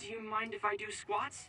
Do you mind if I do squats?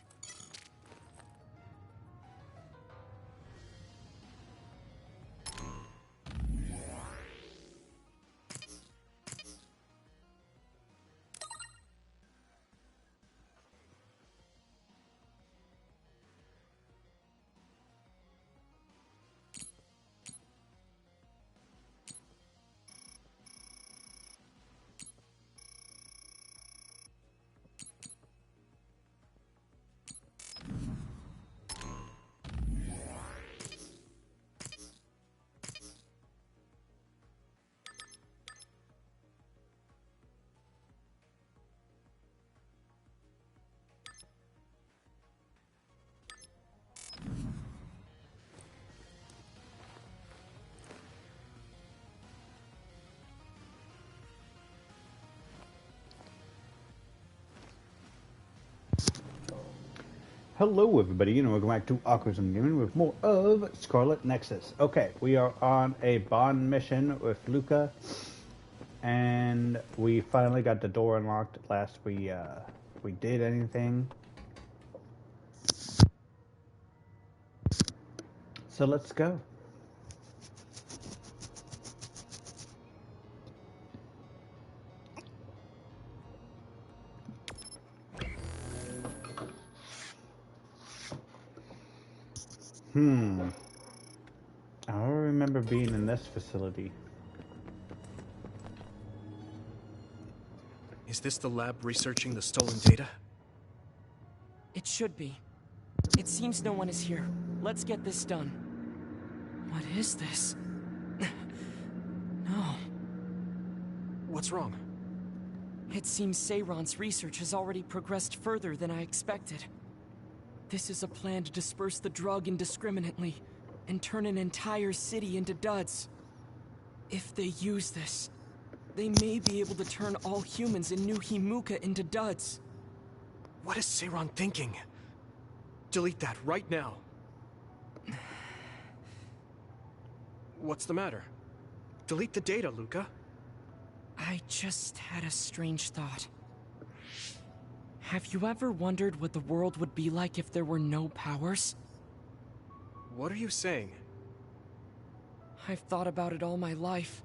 Hello everybody, and welcome back to Awkwardism Gaming with more of Scarlet Nexus. Okay, we are on a bond mission with Luca, and we finally got the door unlocked at last we did anything. So let's go. I don't remember being in this facility. Is this the lab researching the stolen data? It should be. It seems no one is here. Let's get this done. What is this? No. What's wrong? It seems Seiron's research has already progressed further than I expected. This is a plan to disperse the drug indiscriminately and turn an entire city into duds. If they use this, they may be able to turn all humans in New Himuka into duds. What is Seiron thinking? Delete that right now. What's the matter? Delete the data, Luca. I just had a strange thought. Have you ever wondered what the world would be like if there were no powers? What are you saying? I've thought about it all my life.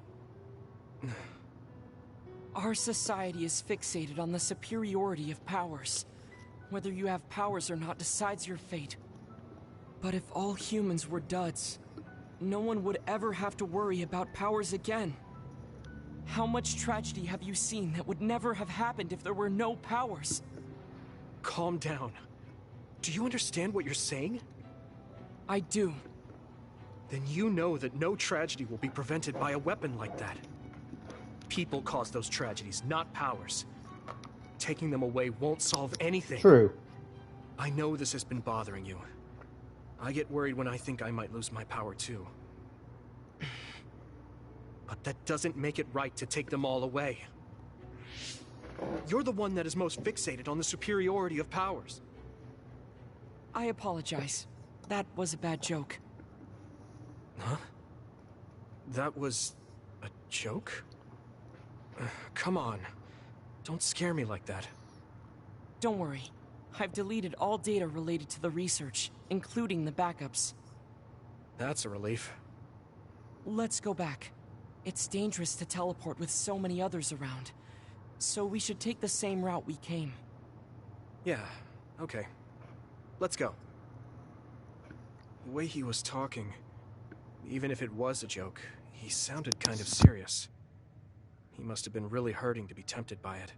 Our society is fixated on the superiority of powers. Whether you have powers or not decides your fate. But if all humans were duds, no one would ever have to worry about powers again. How much tragedy have you seen that would never have happened if there were no powers? Calm down. Do you understand what you're saying? I do. Then you know that no tragedy will be prevented by a weapon like that. People cause those tragedies, not powers. Taking them away won't solve anything. True. I know this has been bothering you. I get worried when I think I might lose my power too. But that doesn't make it right to take them all away. You're the one that is most fixated on the superiority of powers. I apologize. That was a bad joke. Huh? That was a joke? Come on. Don't scare me like that. Don't worry. I've deleted all data related to the research, including the backups. That's a relief. Let's go back. It's dangerous to teleport with so many others around. So we should take the same route we came. Yeah, okay. Let's go. The way he was talking, even if it was a joke, he sounded kind of serious. He must have been really hurting to be tempted by it.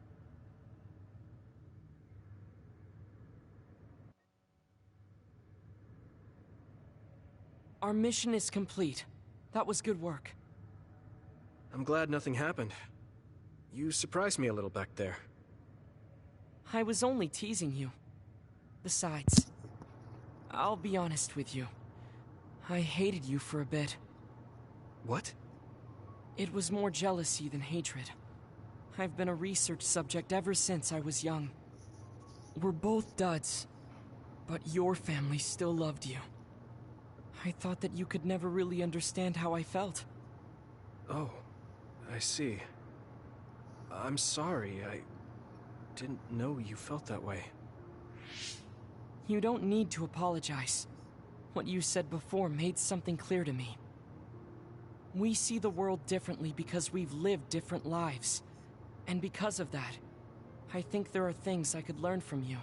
Our mission is complete. That was good work. I'm glad nothing happened. You surprised me a little back there. I was only teasing you. Besides, I'll be honest with you. I hated you for a bit. What? It was more jealousy than hatred. I've been a research subject ever since I was young. We're both duds, but your family still loved you. I thought that you could never really understand how I felt. Oh, I see. I'm sorry, I didn't know you felt that way. You don't need to apologize. What you said before made something clear to me. We see the world differently because we've lived different lives. And because of that, I think there are things I could learn from you.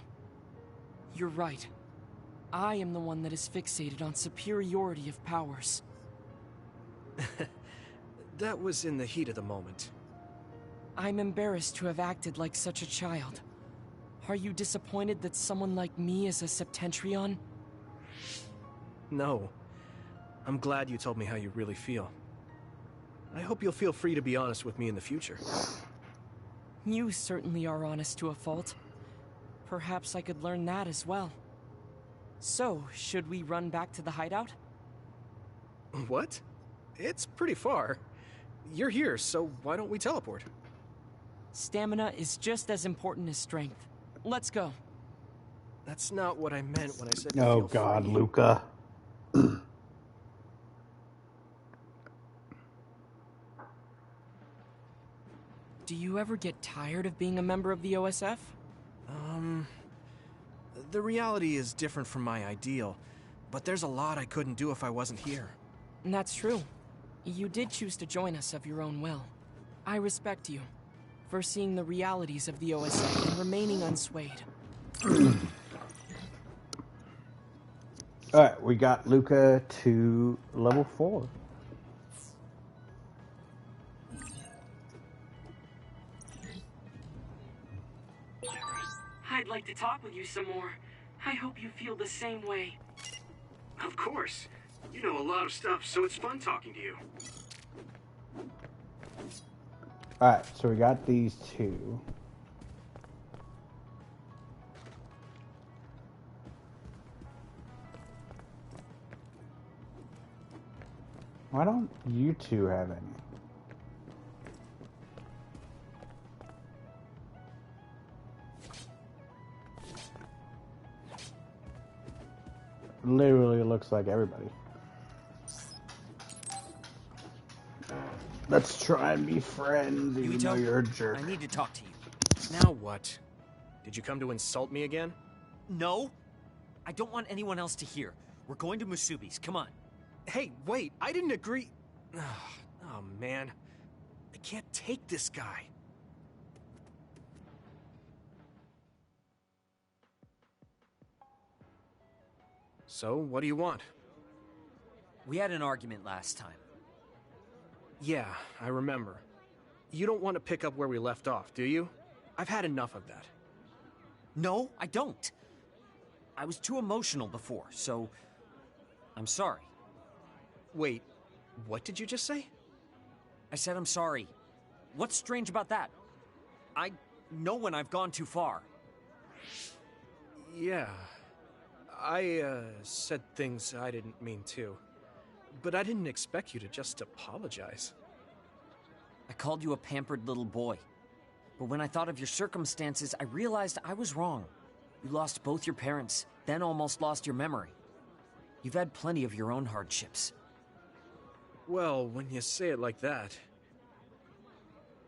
You're right. I am the one that is fixated on superiority of powers. That was in the heat of the moment. I'm embarrassed to have acted like such a child. Are you disappointed that someone like me is a Septentrion? No. I'm glad you told me how you really feel. I hope you'll feel free to be honest with me in the future. You certainly are honest to a fault. Perhaps I could learn that as well. So, should we run back to the hideout? What? It's pretty far. You're here, so why don't we teleport? Stamina is just as important as strength. Let's go. That's not what I meant when I said Oh feel God, free. Luca. Do you ever get tired of being a member of the OSF? The reality is different from my ideal, but there's a lot I couldn't do if I wasn't here. That's true. You did choose to join us of your own will. I respect you for seeing the realities of the OSF and remaining unswayed. Alright, we got Luca to level 4. I'd like to talk with you some more. I hope you feel the same way. Of course. You know a lot of stuff, so it's fun talking to you. Alright, so we got these two. Why don't you two have any? Literally looks like everybody. Let's try and be friends, even though you're a jerk. I need to talk to you. Now what? Did you come to insult me again? No, I don't want anyone else to hear. We're going to Musubi's. Come on. Hey, wait, I didn't agree. Oh, man. I can't take this guy. So, what do you want? We had an argument last time. Yeah, I remember. You don't want to pick up where we left off, do you? I've had enough of that. No, I don't. I was too emotional before, so I'm sorry. Wait, what did you just say? I said I'm sorry. What's strange about that? I know when I've gone too far. Yeah. I said things I didn't mean to. But I didn't expect you to just apologize. I called you a pampered little boy. But when I thought of your circumstances, I realized I was wrong. You lost both your parents, then almost lost your memory. You've had plenty of your own hardships. Well, when you say it like that...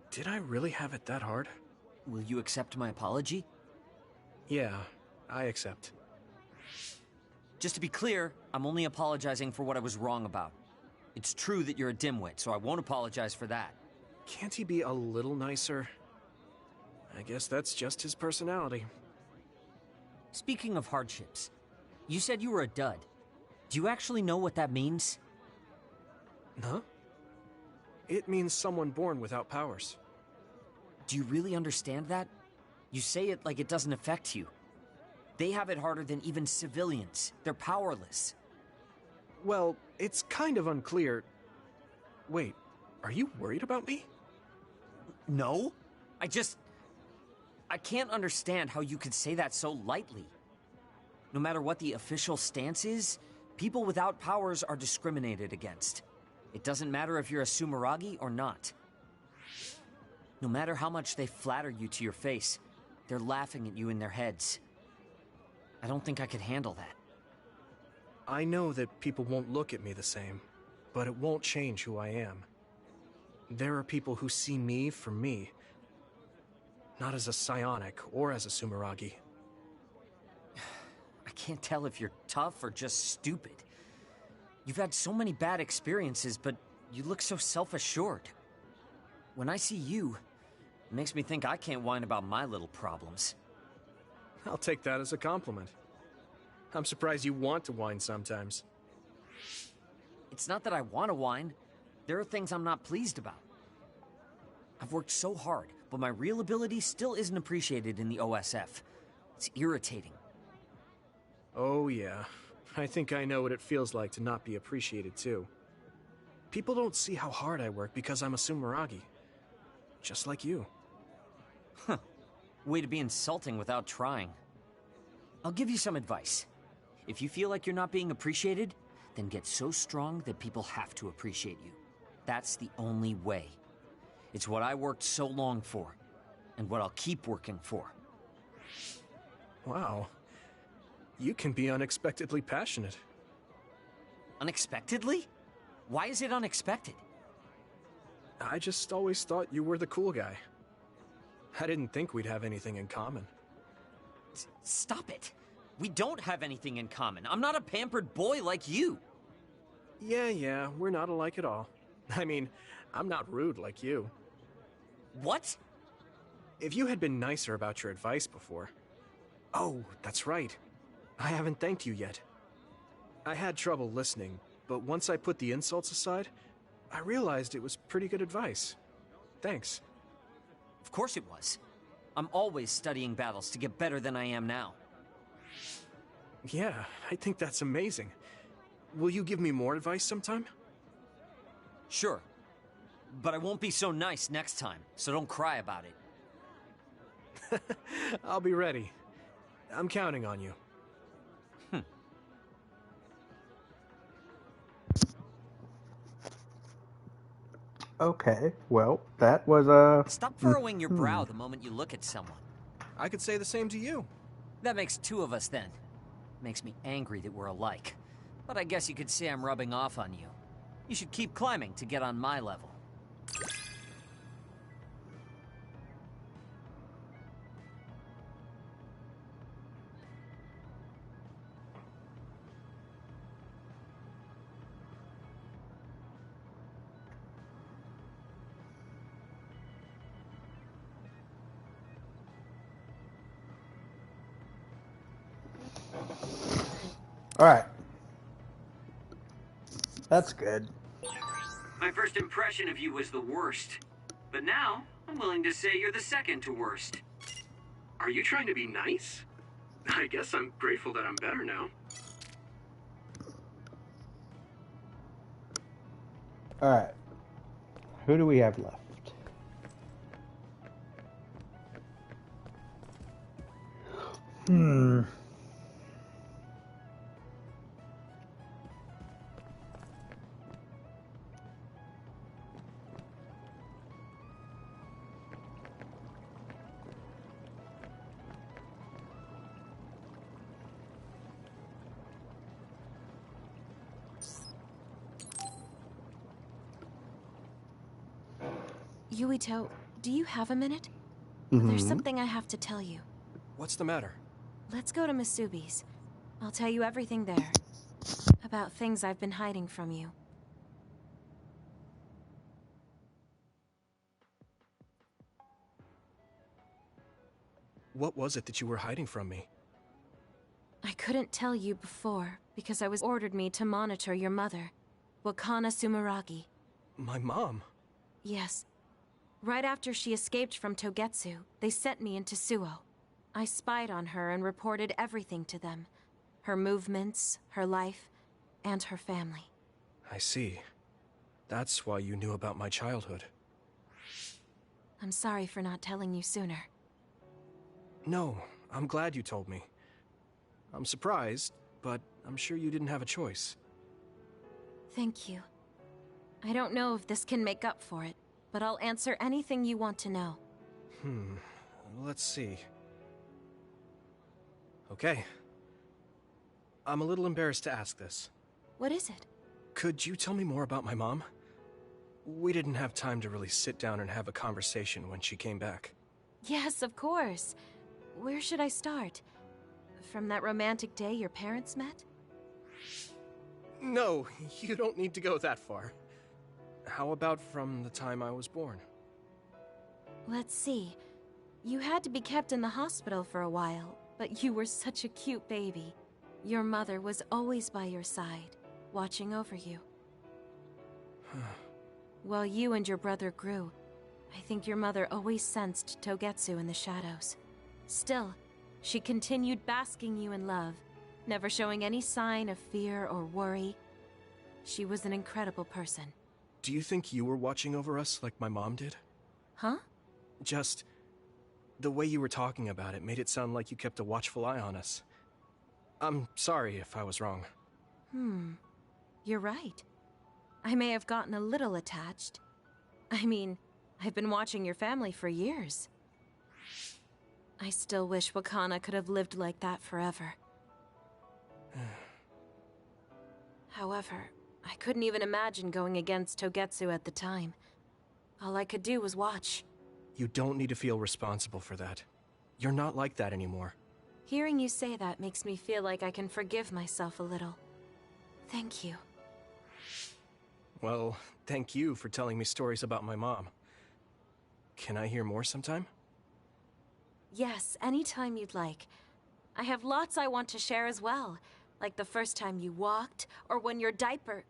Did I really have it that hard? Will you accept my apology? Yeah, I accept. Just to be clear, I'm only apologizing for what I was wrong about. It's true that you're a dimwit, so I won't apologize for that. Can't he be a little nicer? I guess that's just his personality. Speaking of hardships, you said you were a dud. Do you actually know what that means? Huh? It means someone born without powers. Do you really understand that? You say it like it doesn't affect you. They have it harder than even civilians. They're powerless. Well, it's kind of unclear. Wait, are you worried about me? No. I can't understand how you could say that so lightly. No matter what the official stance is, people without powers are discriminated against. It doesn't matter if you're a Sumeragi or not. No matter how much they flatter you to your face, they're laughing at you in their heads. I don't think I could handle that. I know that people won't look at me the same, but it won't change who I am. There are people who see me for me, not as a psionic or as a Sumeragi. can't tell if you're tough or just stupid. You've had so many bad experiences, but you look so self-assured. When I see you, it makes me think I can't whine about my little problems. I'll take that as a compliment. I'm surprised you want to whine sometimes. It's not that I want to whine. There are things I'm not pleased about. I've worked so hard, but my real ability still isn't appreciated in the OSF. It's irritating. Oh yeah, I think I know what it feels like to not be appreciated too. People don't see how hard I work because I'm a Sumeragi. Just like you. Huh. Way to be insulting without trying. I'll give you some advice. If you feel like you're not being appreciated, then get so strong that people have to appreciate you. That's the only way. It's what I worked so long for, and what I'll keep working for. Wow. You can be unexpectedly passionate. Unexpectedly? Why is it unexpected? I just always thought you were the cool guy. I didn't think we'd have anything in common. Stop it. We don't have anything in common. I'm not a pampered boy like you. Yeah, we're not alike at all. I mean, I'm not rude like you. What? If you had been nicer about your advice before... Oh, that's right. I haven't thanked you yet. I had trouble listening, but once I put the insults aside, I realized it was pretty good advice. Thanks. Of course it was. I'm always studying battles to get better than I am now. Yeah, I think that's amazing. Will you give me more advice sometime? Sure. But I won't be so nice next time, so don't cry about it. I'll be ready. I'm counting on you. Okay, well, that was Stop furrowing your brow the moment you look at someone. I could say the same to you. That makes two of us then. Makes me angry that we're alike. But I guess you could say I'm rubbing off on you. You should keep climbing to get on my level. alright. That's good. My first impression of you was the worst. But now, I'm willing to say you're the second to worst. Are you trying to be nice? I guess I'm grateful that I'm better now. Alright. Who do we have left? Yuito, do you have a minute? There's something I have to tell you. What's the matter? Let's go to Masubi's. I'll tell you everything there. About things I've been hiding from you. What was it that you were hiding from me? I couldn't tell you before, because I was ordered me to monitor your mother, Wakana Sumeragi. My mom? Yes. Right after she escaped from Togetsu, they sent me into Suo. I spied on her and reported everything to them. Her movements, her life, and her family. I see. That's why you knew about my childhood. I'm sorry for not telling you sooner. No, I'm glad you told me. I'm surprised, but I'm sure you didn't have a choice. Thank you. I don't know if this can make up for it, but I'll answer anything you want to know. Let's see. Okay. I'm a little embarrassed to ask this. What is it? Could you tell me more about my mom? We didn't have time to really sit down and have a conversation when she came back. Yes, of course. Where should I start? From that romantic day your parents met? No, you don't need to go that far. How about from the time I was born? Let's see. You had to be kept in the hospital for a while, but you were such a cute baby. Your mother was always by your side, watching over you. While you and your brother grew, I think your mother always sensed Togetsu in the shadows. Still, she continued basking you in love, never showing any sign of fear or worry. She was an incredible person. Do you think you were watching over us like my mom did? Huh? Just... the way you were talking about it made it sound like you kept a watchful eye on us. I'm sorry if I was wrong. You're right. I may have gotten a little attached. I mean, I've been watching your family for years. I still wish Wakana could have lived like that forever. However, I couldn't even imagine going against Togetsu at the time. All I could do was watch. You don't need to feel responsible for that. You're not like that anymore. Hearing you say that makes me feel like I can forgive myself a little. Thank you. Well, thank you for telling me stories about my mom. Can I hear more sometime? Yes, anytime you'd like. I have lots I want to share as well, like the first time you walked, or when your diaper...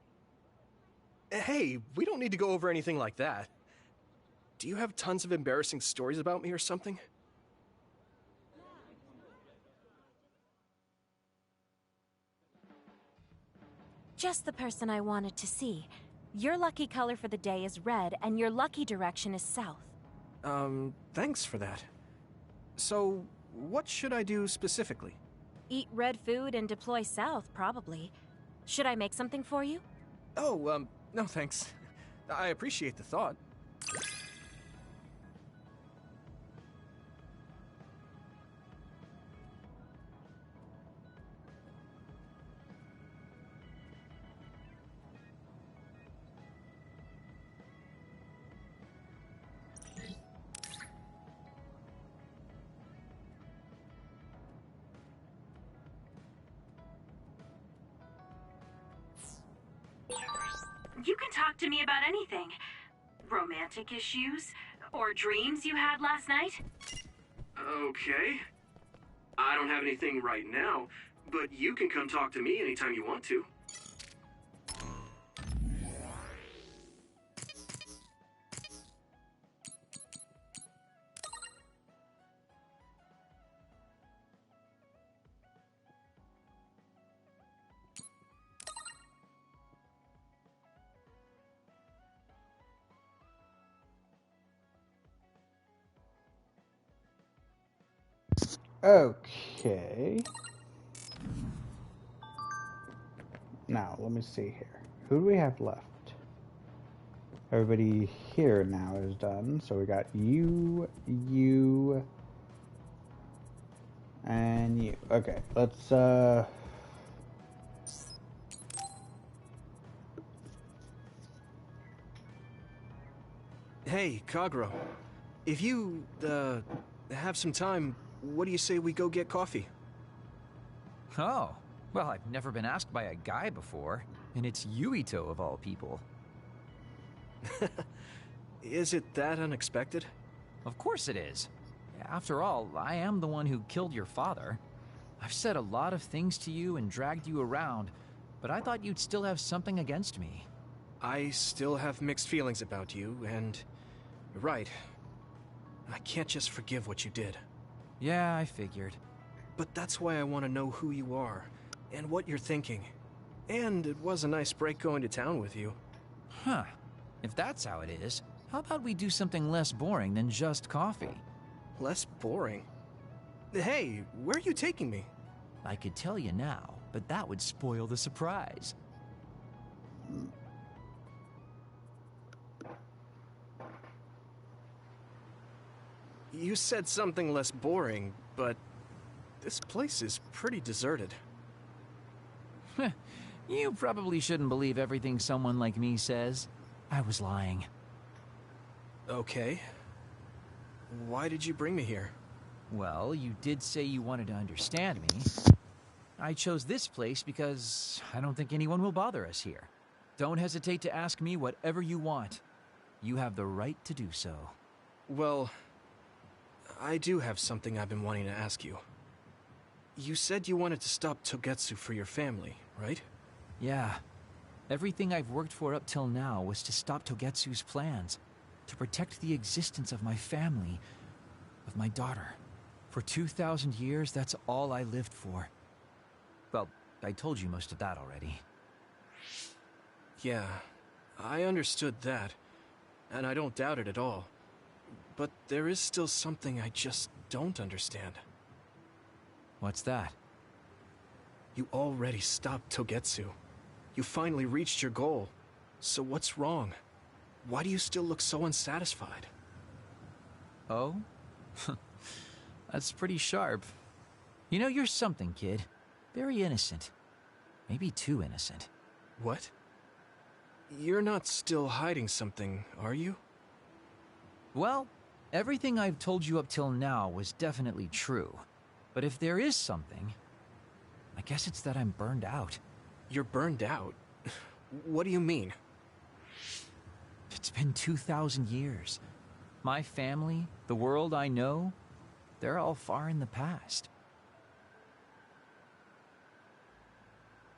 Hey, we don't need to go over anything like that. Do you have tons of embarrassing stories about me or something? Just the person I wanted to see. Your lucky color for the day is red, and your lucky direction is south. Thanks for that. So, what should I do specifically? Eat red food and deploy south, probably. Should I make something for you? Oh, no thanks. I appreciate the thought. You can talk to me about anything. Romantic issues, or dreams you had last night. Okay. I don't have anything right now, but you can come talk to me anytime you want to. Okay. Now, let me see here. Who do we have left? Everybody here now is done. So we got you, and you. Okay, let's, Hey, Kagro. If you, have some time, what do you say we go get coffee? Oh, well, I've never been asked by a guy before, and it's Yuito of all people. Is it that unexpected? Of course it is. After all, I am the one who killed your father. I've said a lot of things to you and dragged you around, but I thought you'd still have something against me. I still have mixed feelings about you, and you're right. I can't just forgive what you did. Yeah, I figured. But that's why I want to know who you are, and what you're thinking. And it was a nice break going to town with you. Huh. If that's how it is, how about we do something less boring than just coffee? Less boring? Hey, where are you taking me? I could tell you now, but that would spoil the surprise. You said something less boring, but this place is pretty deserted. You probably shouldn't believe everything someone like me says. I was lying. Okay. Why did you bring me here? Well, you did say you wanted to understand me. I chose this place because I don't think anyone will bother us here. Don't hesitate to ask me whatever you want. You have the right to do so. Well, I do have something I've been wanting to ask you. You said you wanted to stop Togetsu for your family, right? Yeah. Everything I've worked for up till now was to stop Togetsu's plans, to protect the existence of my family, of my daughter. For 2,000 years, that's all I lived for. Well, I told you most of that already. Yeah, I understood that, and I don't doubt it at all. But there is still something I just don't understand. What's that? You already stopped Togetsu. You finally reached your goal. So what's wrong? Why do you still look so unsatisfied? Oh? That's pretty sharp. You know, you're something, kid. Very innocent. Maybe too innocent. What? You're not still hiding something, are you? Well, everything I've told you up till now was definitely true. But if there is something, I guess it's that I'm burned out. You're burned out? What do you mean? It's been 2,000 years. My family, the world I know, they're all far in the past.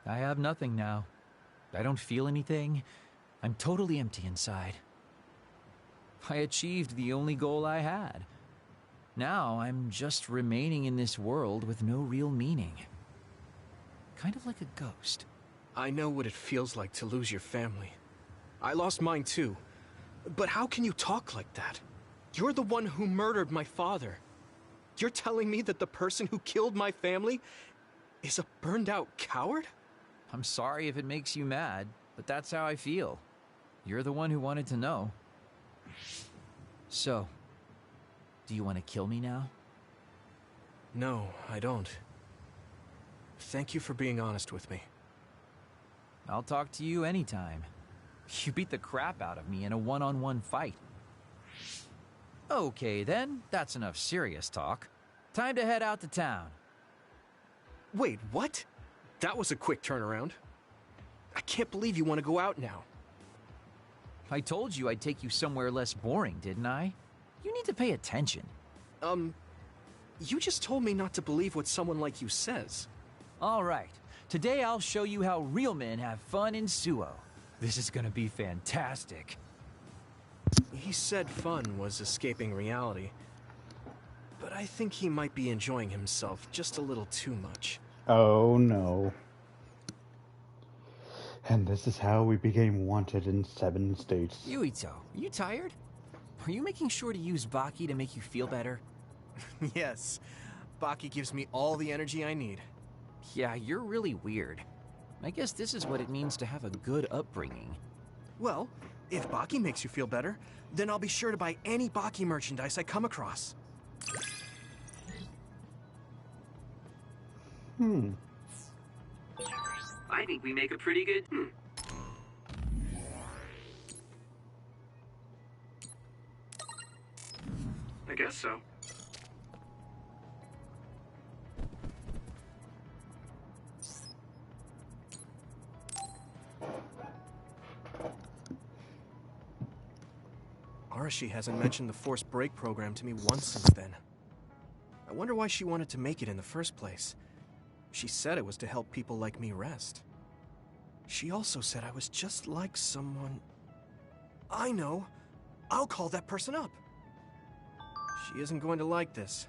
I have nothing now. I don't feel anything. I'm totally empty inside. I achieved the only goal I had. Now I'm just remaining in this world with no real meaning. Kind of like a ghost. I know what it feels like to lose your family. I lost mine too. But how can you talk like that? You're the one who murdered my father. You're telling me that the person who killed my family is a burned-out coward? I'm sorry if it makes you mad, but that's how I feel. You're the one who wanted to know. So, do you want to kill me now? No, I don't. Thank you for being honest with me. I'll talk to you anytime. You beat the crap out of me in a one-on-one fight. Okay then, that's enough serious talk. Time to head out to town. Wait, what? That was a quick turnaround. I can't believe you want to go out now. I told you I'd take you somewhere less boring, didn't I? You need to pay attention. You just told me not to believe what someone like you says. Alright, today I'll show you how real men have fun in Suo. This is gonna be fantastic. He said fun was escaping reality. But I think he might be enjoying himself just a little too much. Oh no. And this is how we became wanted in 7 states. Yuito, are you tired? Are you making sure to use Baki to make you feel better? Yes. Baki gives me all the energy I need. Yeah, you're really weird. I guess this is what it means to have a good upbringing. Well, if Baki makes you feel better, then I'll be sure to buy any Baki merchandise I come across. I think we make a pretty good... I guess so. Arashi hasn't mentioned the forced break program to me once since then. I wonder why she wanted to make it in the first place. She said it was to help people like me rest. She also said I was just like someone... I know! I'll call that person up! She isn't going to like this,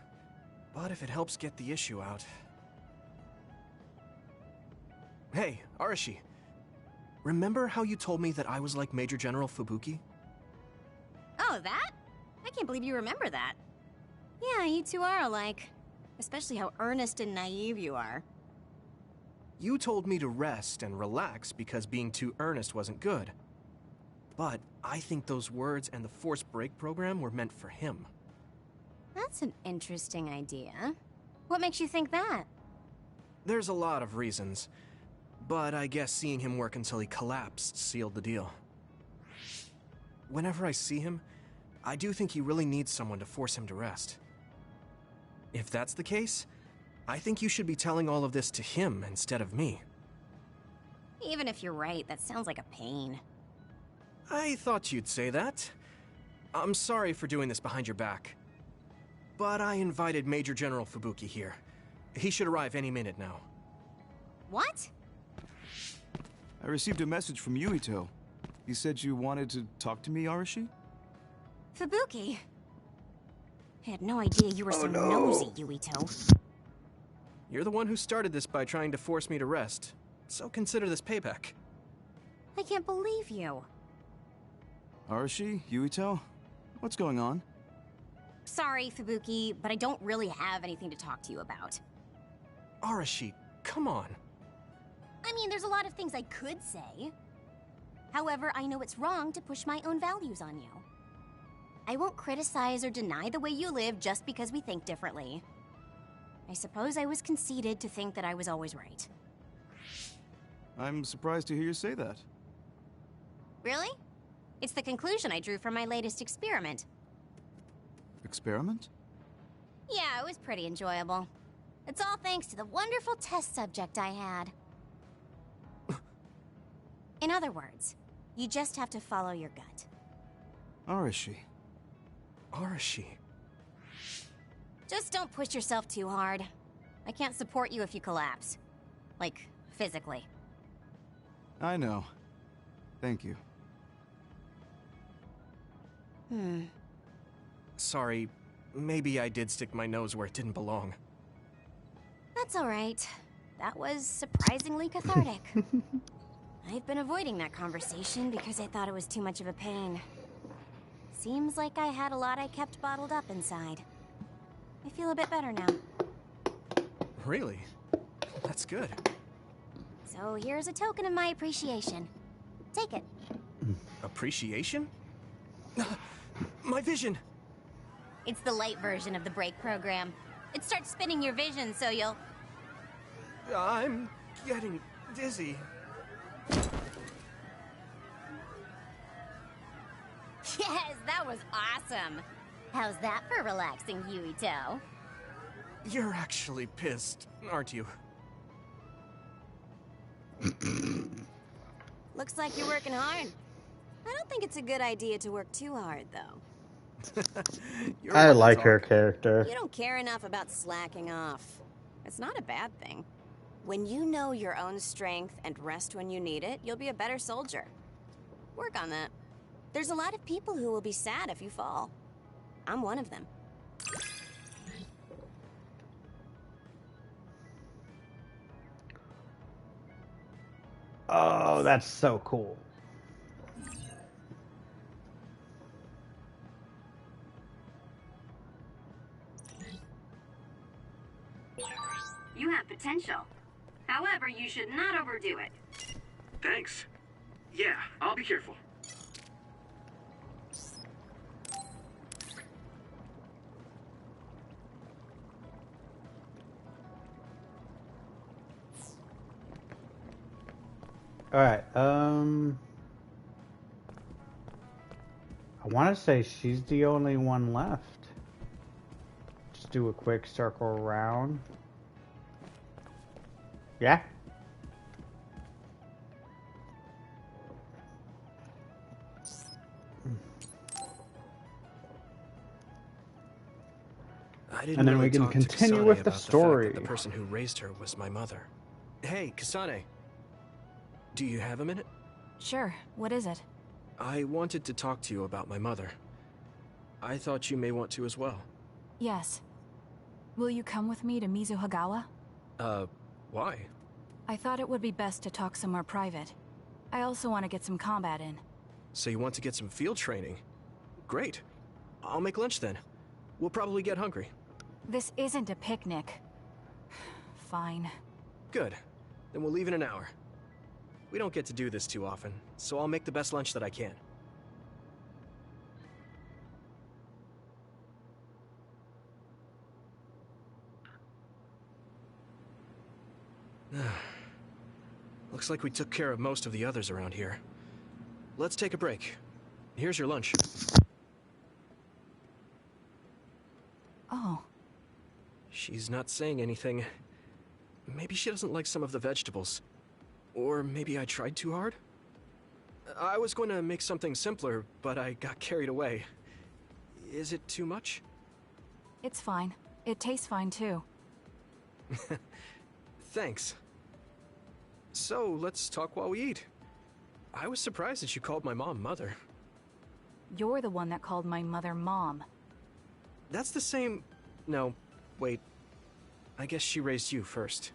but if it helps get the issue out... Hey, Arashi. Remember how you told me that I was like Major General Fubuki? Oh, that? I can't believe you remember that. Yeah, you two are alike. Especially how earnest and naive you are. You told me to rest and relax because being too earnest wasn't good. But I think those words and the forced break program were meant for him. That's an interesting idea. What makes you think that? There's a lot of reasons, but I guess seeing him work until he collapsed sealed the deal. Whenever I see him, I do think he really needs someone to force him to rest. If that's the case, I think you should be telling all of this to him instead of me. Even if you're right, that sounds like a pain. I thought you'd say that. I'm sorry for doing this behind your back. But I invited Major General Fubuki here. He should arrive any minute now. What? I received a message from Yuito. He said you wanted to talk to me, Arashi? Fubuki? I had no idea you were so nosy, Yuito. You're the one who started this by trying to force me to rest, so consider this payback. I can't believe you. Arashi? Yuito? What's going on? Sorry, Fubuki, but I don't really have anything to talk to you about. Arashi, come on. I mean, there's a lot of things I could say. However, I know it's wrong to push my own values on you. I won't criticize or deny the way you live just because we think differently. I suppose I was conceited to think that I was always right. I'm surprised to hear you say that. Really? It's the conclusion I drew from my latest experiment. Experiment? Yeah, it was pretty enjoyable. It's all thanks to the wonderful test subject I had. In other words, you just have to follow your gut. Arashi. Arashi. Just don't push yourself too hard. I can't support you if you collapse. Like, physically. I know. Thank you. Sorry, maybe I did stick my nose where it didn't belong. That's alright. That was surprisingly cathartic. I've been avoiding that conversation because I thought it was too much of a pain. Seems like I had a lot I kept bottled up inside. I feel a bit better now. Really? That's good. So here's a token of my appreciation. Take it. Appreciation? My vision! It's the light version of the break program. It starts spinning your vision so you'll... I'm getting dizzy. Yes, that was awesome. How's that for relaxing, Yuito? You're actually pissed, aren't you? Looks like you're working hard. I don't think it's a good idea to work too hard, though. I like her character. You don't care enough about slacking off. It's not a bad thing. When you know your own strength and rest when you need it, you'll be a better soldier. Work on that. There's a lot of people who will be sad if you fall. I'm one of them. Oh, that's so cool. You have potential. However, you should not overdo it. Thanks. Yeah, I'll be careful. Alright, I want to say she's the only one left. Just do a quick circle around. Yeah? I didn't And then really we can talk to continue Kasane with the about story. fact that the person who raised her was my mother. Hey, Kasane. Do you have a minute? Sure. What is it? I wanted to talk to you about my mother. I thought you may want to as well. Yes. Will you come with me to Mizuhagawa? Why? I thought it would be best to talk somewhere private. I also want to get some combat in. So you want to get some field training? Great. I'll make lunch then. We'll probably get hungry. This isn't a picnic. Fine. Good. Then we'll leave in an hour. We don't get to do this too often, so I'll make the best lunch that I can. Looks like we took care of most of the others around here. Let's take a break. Here's your lunch. Oh. She's not saying anything. Maybe she doesn't like some of the vegetables. Or maybe I tried too hard? I was going to make something simpler, but I got carried away. Is it too much? It's fine. It tastes fine too. Thanks. So, let's talk while we eat. I was surprised that you called my mom Mother. You're the one that called my mother Mom. That's the same... No, wait. I guess she raised you first.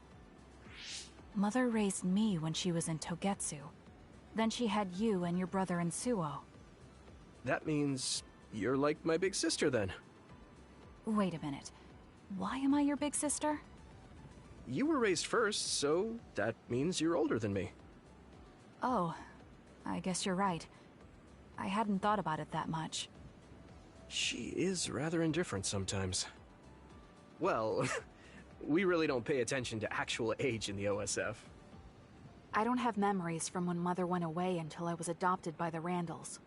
Mother raised me when she was in Togetsu. Then she had you and your brother in Suo. That means you're like my big sister then. Wait a minute. Why am I your big sister? You were raised first, so that means you're older than me. Oh, I guess you're right. I hadn't thought about it that much. She is rather indifferent sometimes. Well, we really don't pay attention to actual age in the OSF. I don't have memories from when Mother went away until I was adopted by the Randalls.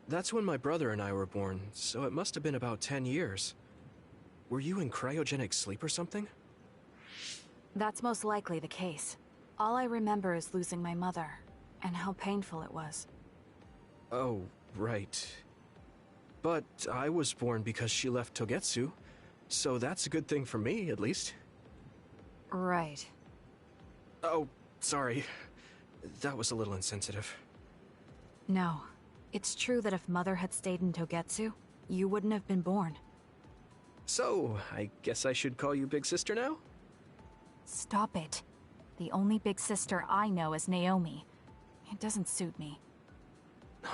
That's when my brother and I were born, so it must have been about 10 years. Were you in cryogenic sleep or something? That's most likely the case. All I remember is losing my mother, and how painful it was. Oh, right. But I was born because she left Togetsu, so that's a good thing for me, at least. Right. Oh, sorry. That was a little insensitive. No. It's true that if Mother had stayed in Togetsu, you wouldn't have been born. So, I guess I should call you Big Sister now? Stop it. The only big sister I know is Naomi. It doesn't suit me.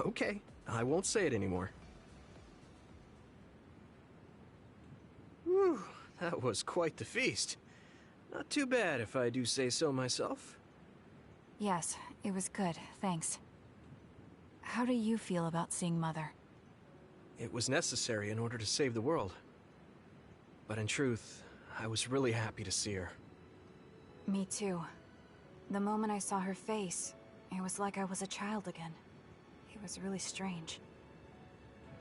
Okay, I won't say it anymore. Whew, that was quite the feast. Not too bad if I do say so myself. Yes, it was good, thanks. How do you feel about seeing Mother? It was necessary in order to save the world. But in truth, I was really happy to see her. Me too. The moment I saw her face, it was like I was a child again. It was really strange.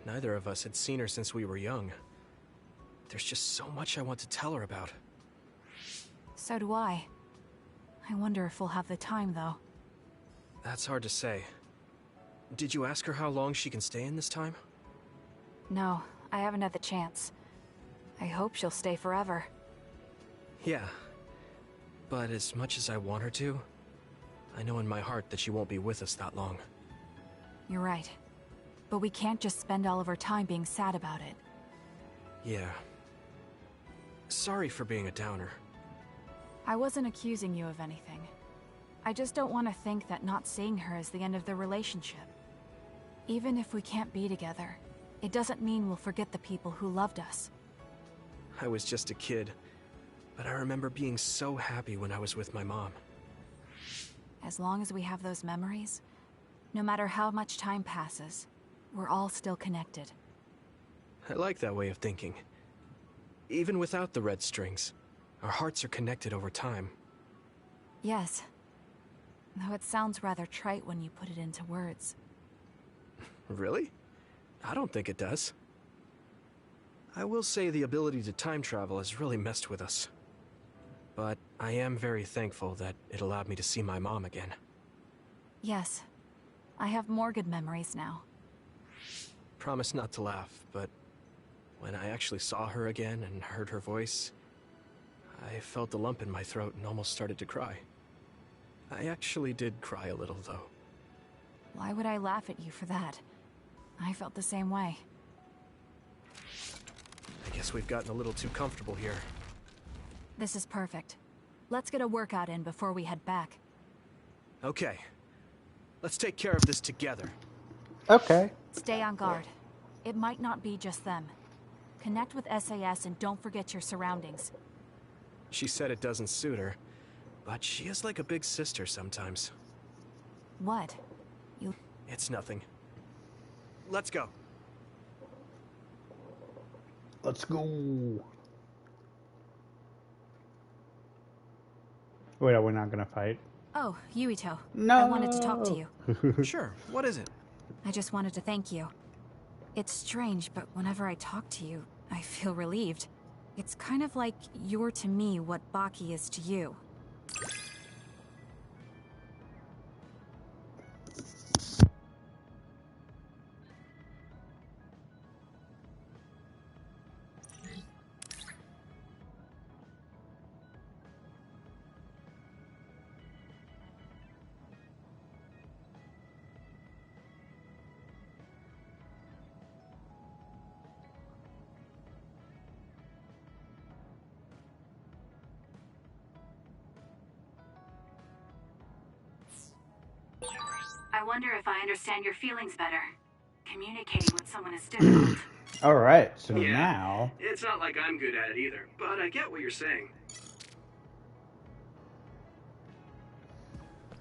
Neither of us had seen her since we were young. There's just so much I want to tell her about. So do I. I wonder if we'll have the time, though. That's hard to say. Did you ask her how long she can stay in this time? No, I haven't had the chance. I hope she'll stay forever. Yeah. But as much as I want her to, I know in my heart that she won't be with us that long. You're right. But we can't just spend all of our time being sad about it. Yeah. Sorry for being a downer. I wasn't accusing you of anything. I just don't want to think that not seeing her is the end of the relationship. Even if we can't be together, it doesn't mean we'll forget the people who loved us. I was just a kid, but I remember being so happy when I was with my mom. As long as we have those memories, no matter how much time passes, we're all still connected. I like that way of thinking. Even without the red strings, our hearts are connected over time. Yes. Though it sounds rather trite when you put it into words. Really? I don't think it does. I will say the ability to time travel has really messed with us. But I am very thankful that it allowed me to see my mom again. Yes. I have more good memories now. Promise not to laugh, but when I actually saw her again and heard her voice, I felt a lump in my throat and almost started to cry. I actually did cry a little, though. Why would I laugh at you for that? I felt the same way. I guess we've gotten a little too comfortable here. This is perfect. Let's get a workout in before we head back. Okay. Let's take care of this together. Okay. Stay on guard. It might not be just them. Connect with SAS and don't forget your surroundings. She said it doesn't suit her, but she is like a big sister sometimes. What? It's nothing. Let's go. Let's go. Wait, we're not gonna fight? Oh, Yuito. No. I wanted to talk to you. Sure, what is it? I just wanted to thank you. It's strange, but whenever I talk to you, I feel relieved. It's kind of like you're to me what Baki is to you. I wonder if I understand your feelings better. Communicating with someone is difficult. Alright, so Yeah, now... it's not like I'm good at it either, but I get what you're saying.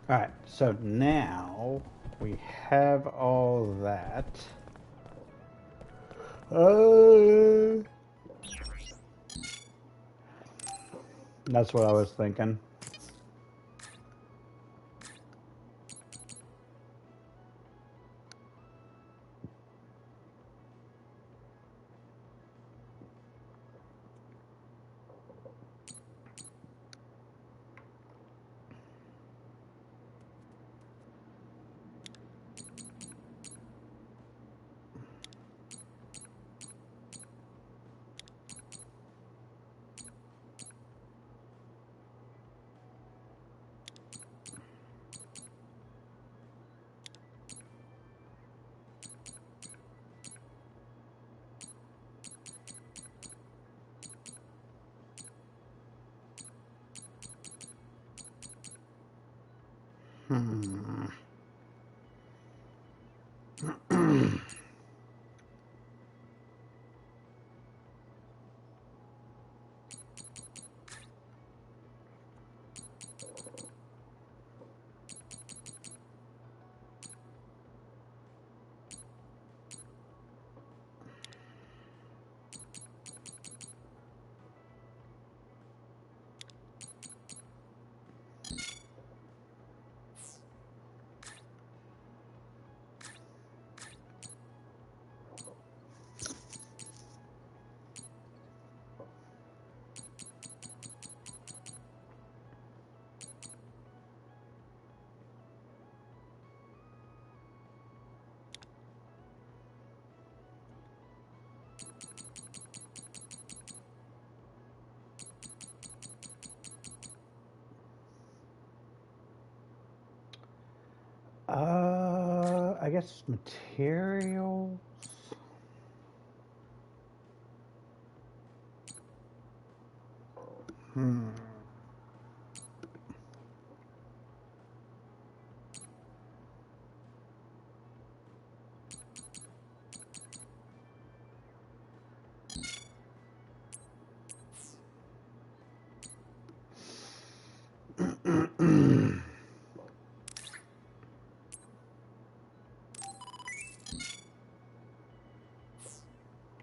Alright, so now we have all that. That's what I was thinking. I guess materials.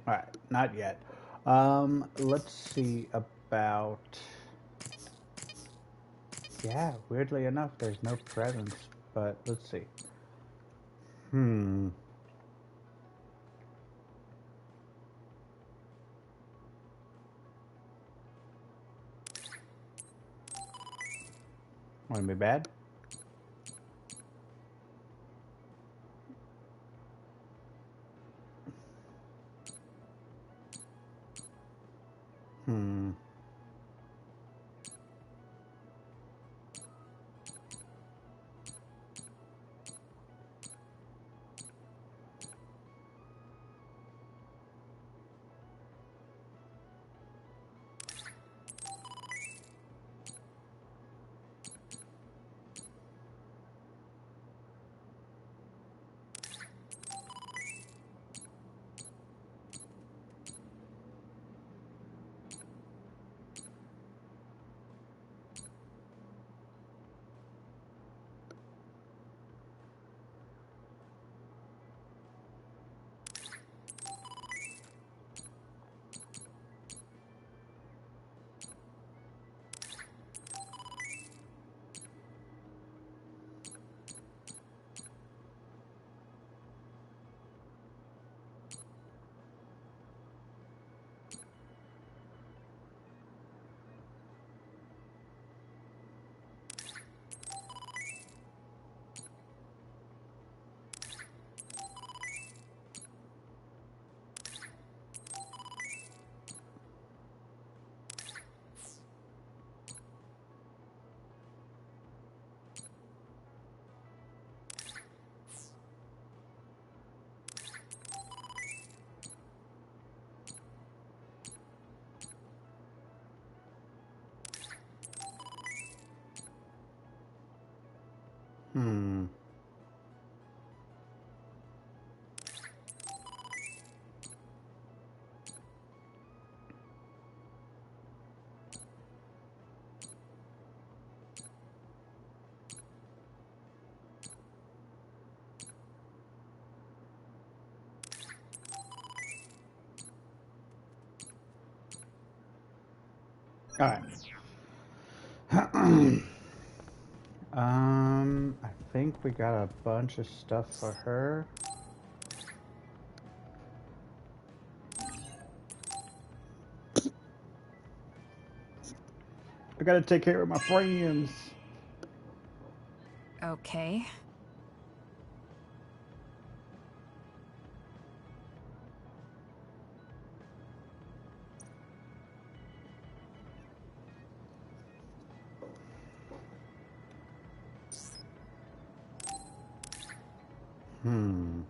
Alright, not yet. Let's see about... Yeah, weirdly enough, there's no presents, but let's see. Wouldn't be bad. Hmm. All right. I think we got a bunch of stuff for her. I gotta take care of my friends. Okay. Hmm.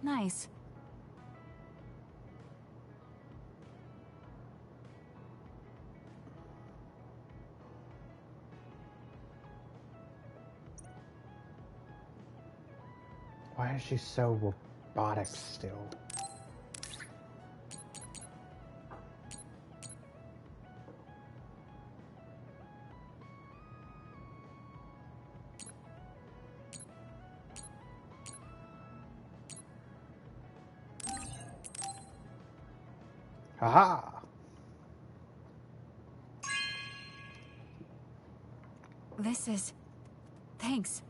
Nice. Why is she so robotic still? Haha! This is... Thanks.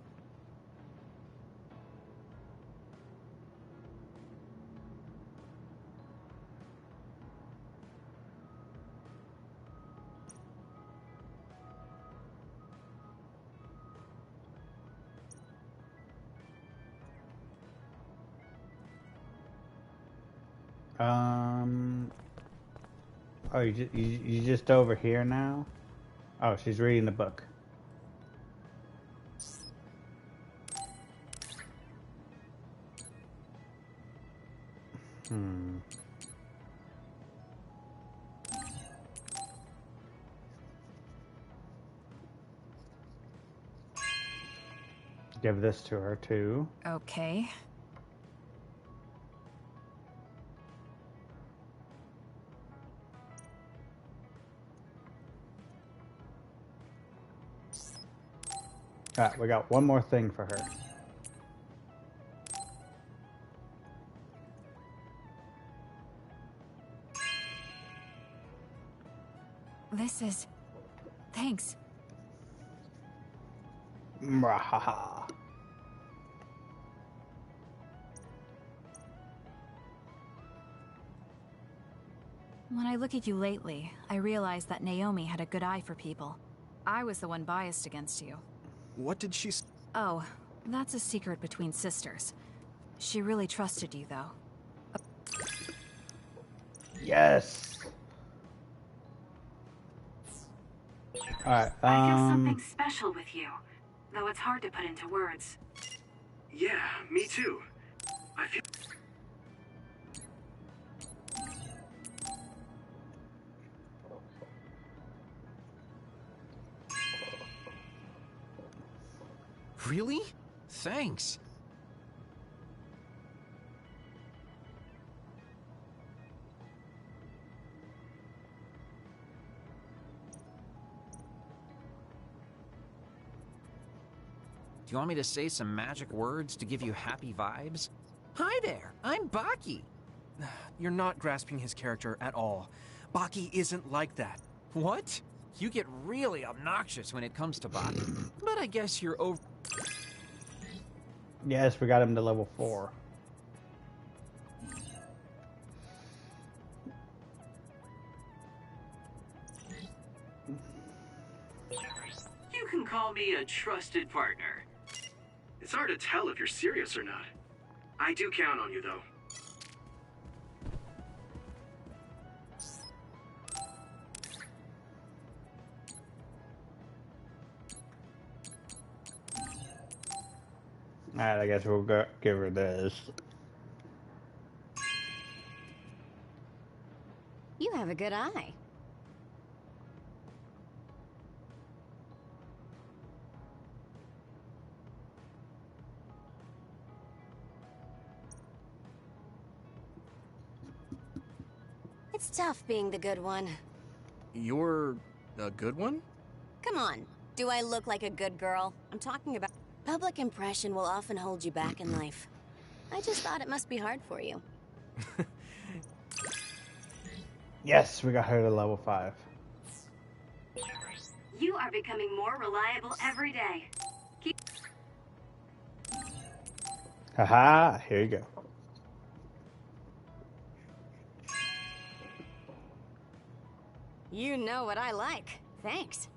Oh, you just over here now? Oh, she's reading the book. Hmm. Give this to her too. Okay. Alright, we got one more thing for her. This is... Thanks. Mwahaha. When I look at you lately, I realize that Naomi had a good eye for people. I was the one biased against you. What did she s- Oh, that's a secret between sisters. She really trusted you, though. Yes. Alright, I feel something special with you, though it's hard to put into words. Yeah, me too. I feel... Really? Thanks. Do you want me to say some magic words to give you happy vibes? Hi there, I'm Baki. You're not grasping his character at all. Baki isn't like that. What? You get really obnoxious when it comes to Baki. But I guess you're over... yes, we got him to level 4. You can call me a trusted partner. It's hard to tell if you're serious or not. I do count on you, though. Alright, I guess we'll give her this. have a good eye. It's tough being the good one. You're a good one? Come on, do I look like a good girl? I'm talking about public impression will often hold you back in life. I just thought it must be hard for you. Yes, we got her to level 5. You are becoming more reliable every day. Haha, here you go. You know what I like. Thanks.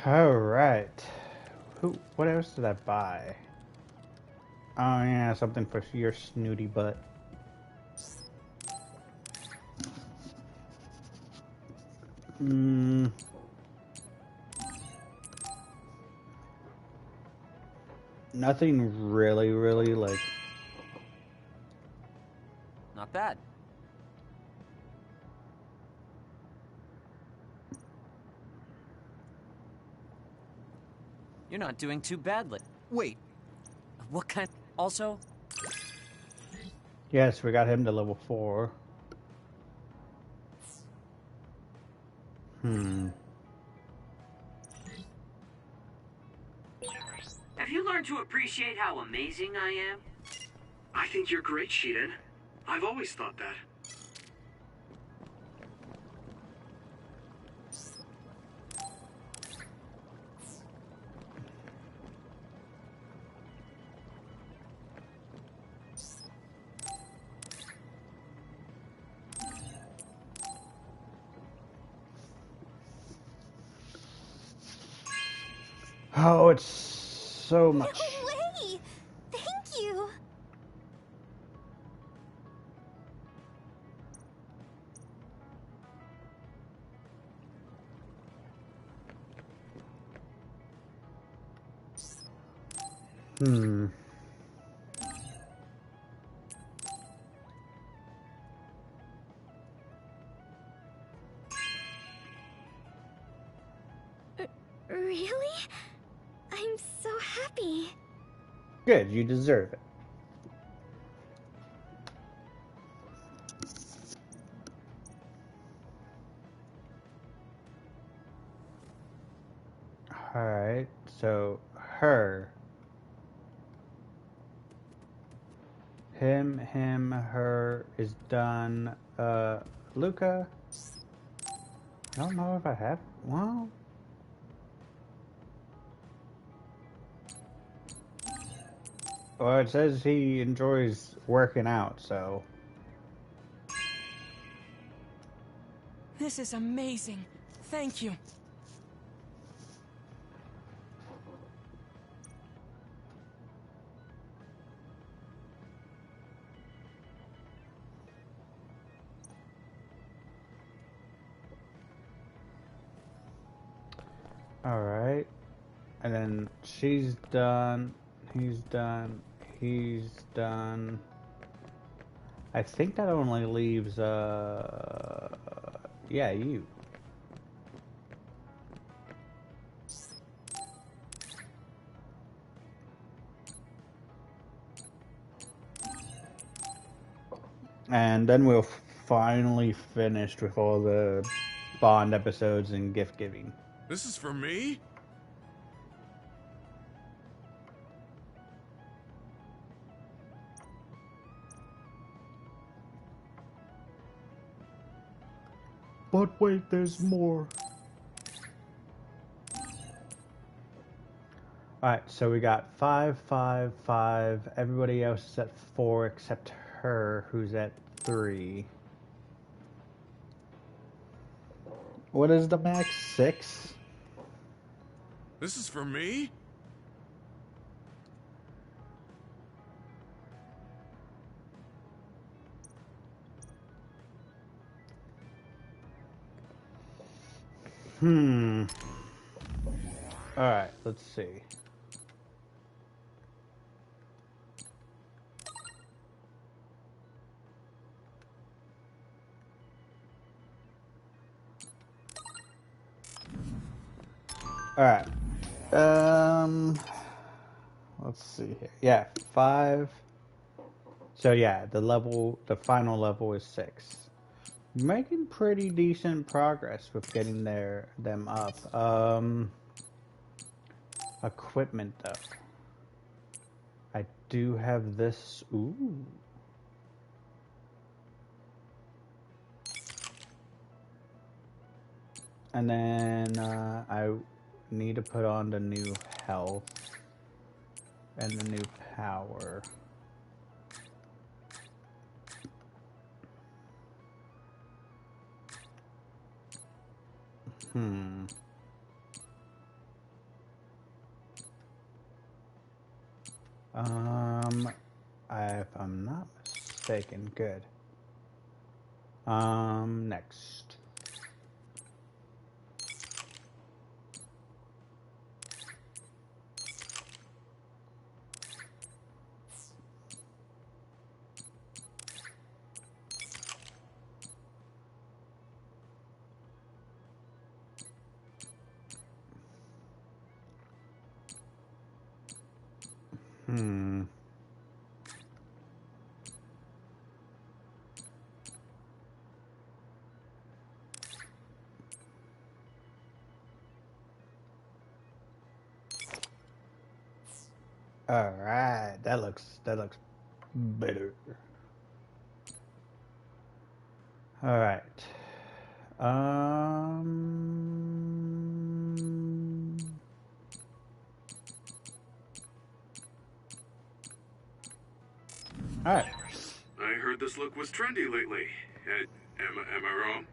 All right. What else did I buy? Oh yeah, something for your snooty butt. Nothing really like. Not bad. You're not doing too badly. Wait. What kind? Also? Yes, we got him to level 4. Have you learned to appreciate how amazing I am? I think you're great, Shiden. I've always thought that. Oh, it's so much. No way! Thank you! Really? I'm so happy. Good, you deserve it. Alright, so her. Him, her is done. Luca. I don't know if I have. Well. Well, it says he enjoys working out, so. This is amazing. Thank you. Alright. And then she's done. He's done. He's done. I think that only leaves, yeah, you. And then we'll finally finish with all the Bond episodes and gift giving. This is for me? But wait, there's more. Alright, so we got 5, 5, 5. Everybody else is at 4 except her, who's at 3. What is the max? 6? This is for me? Alright, let's see. Alright. Let's see here. Yeah, 5. So yeah, the final level is 6. Making pretty decent progress with getting them up. Equipment though. I do have this. Ooh. And then I need to put on the new health and the new power. If I'm not mistaken, good. Next. All right, that looks better. All right. All right. I heard this look was trendy lately. Am I wrong?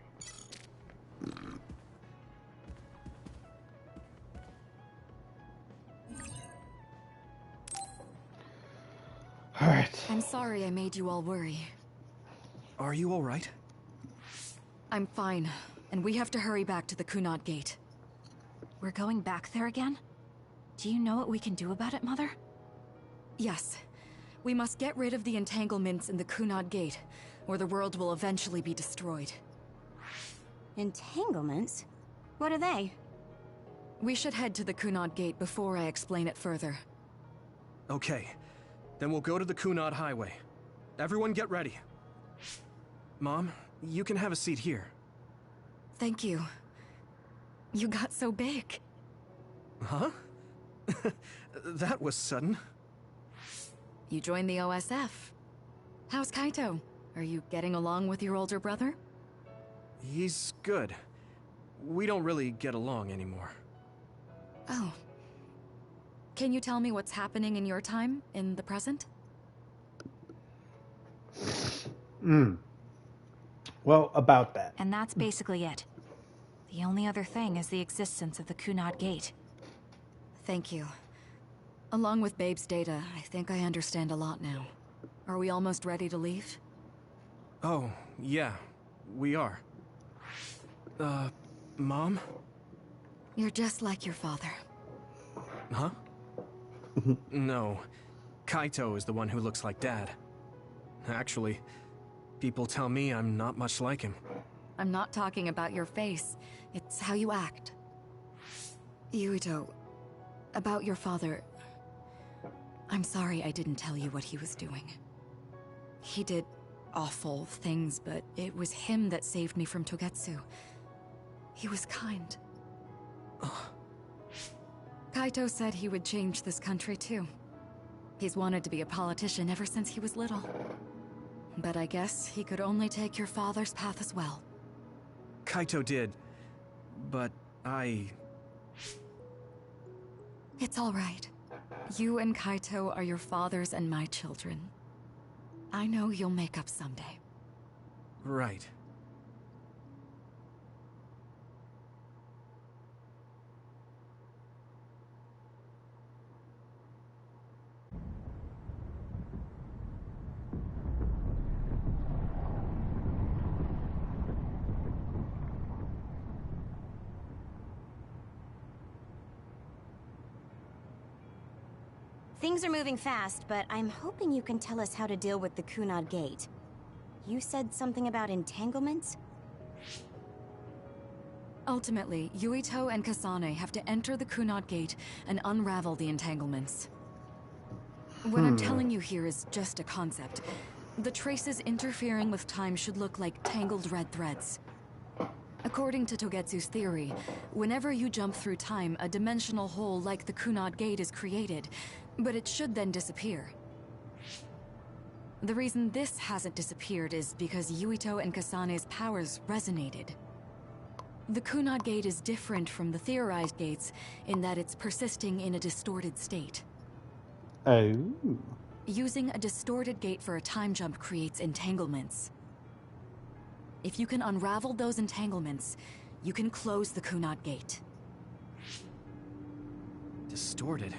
All right. I'm sorry I made you all worry. Are you all right? I'm fine, and we have to hurry back to the Kunad Gate. We're going back there again? Do you know what we can do about it, Mother? Yes. We must get rid of the entanglements in the Kunad Gate, or the world will eventually be destroyed. Entanglements? What are they? We should head to the Kunad Gate before I explain it further. Okay. Then we'll go to the Kunad Highway. Everyone get ready. Mom, you can have a seat here. Thank you. You got so big. Huh? That was sudden. You joined the OSF. How's Kaito? Are you getting along with your older brother? He's good. We don't really get along anymore. Oh. Can you tell me what's happening in your time, in the present? Well, about that. And that's basically it. The only other thing is the existence of the Kunad Gate. Thank you. Along with Babe's data, I think I understand a lot now. Are we almost ready to leave? Oh, yeah. We are. Mom? You're just like your father. Huh? No. Kaito is the one who looks like Dad. Actually, people tell me I'm not much like him. I'm not talking about your face. It's how you act. Yuito, about your father... I'm sorry I didn't tell you what he was doing. He did awful things, but it was him that saved me from Togetsu. He was kind. Kaito said he would change this country too. He's wanted to be a politician ever since he was little. But I guess he could only take your father's path as well. Kaito did, but It's all right. You and Kaito are your father's and my children. I know you'll make up someday. Right. Things are moving fast, but I'm hoping you can tell us how to deal with the Kunad Gate. You said something about entanglements? Ultimately, Yuito and Kasane have to enter the Kunad Gate and unravel the entanglements. What I'm telling you here is just a concept. The traces interfering with time should look like tangled red threads. According to Togetsu's theory, whenever you jump through time, a dimensional hole like the Kunad Gate is created, but it should then disappear. The reason this hasn't disappeared is because Yuito and Kasane's powers resonated. The Kunad Gate is different from the theorized gates in that it's persisting in a distorted state. Oh. Using a distorted gate for a time jump creates entanglements. If you can unravel those entanglements, you can close the Kunad Gate. Distorted?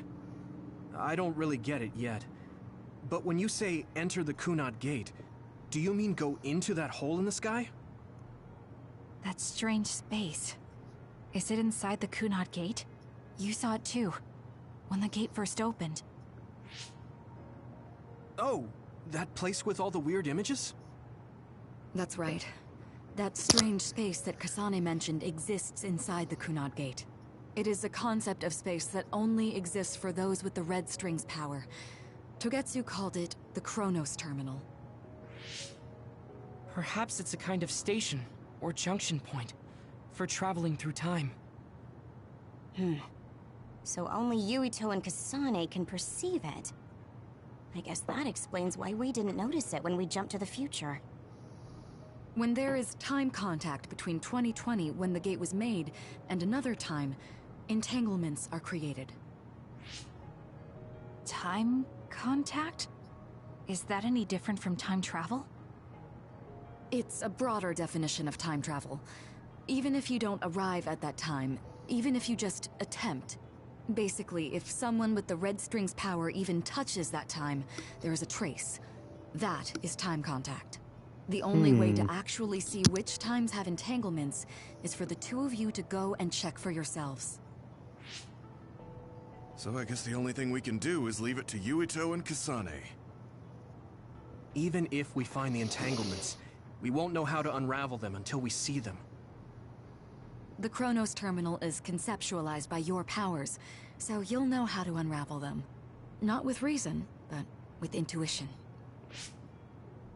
I don't really get it yet. But when you say enter the Kunad Gate, do you mean go into that hole in the sky? That strange space. Is it inside the Kunad Gate? You saw it too, when the gate first opened. Oh, that place with all the weird images? That's right. That strange space that Kasane mentioned exists inside the Kunad Gate. It is a concept of space that only exists for those with the Red String's power. Togetsu called it the Chronos Terminal. Perhaps it's a kind of station or junction point for traveling through time. So only Yuito and Kasane can perceive it. I guess that explains why we didn't notice it when we jumped to the future. When there is time contact between 2020, when the gate was made, and another time, entanglements are created. Time contact? Is that any different from time travel? It's a broader definition of time travel. Even if you don't arrive at that time, even if you just attempt. Basically, if someone with the Red String's power even touches that time, there is a trace. That is time contact. The only way to actually see which times have entanglements is for the two of you to go and check for yourselves. So I guess the only thing we can do is leave it to Yuito and Kasane. Even if we find the entanglements, we won't know how to unravel them until we see them. The Chronos Terminal is conceptualized by your powers, so you'll know how to unravel them. Not with reason, but with intuition.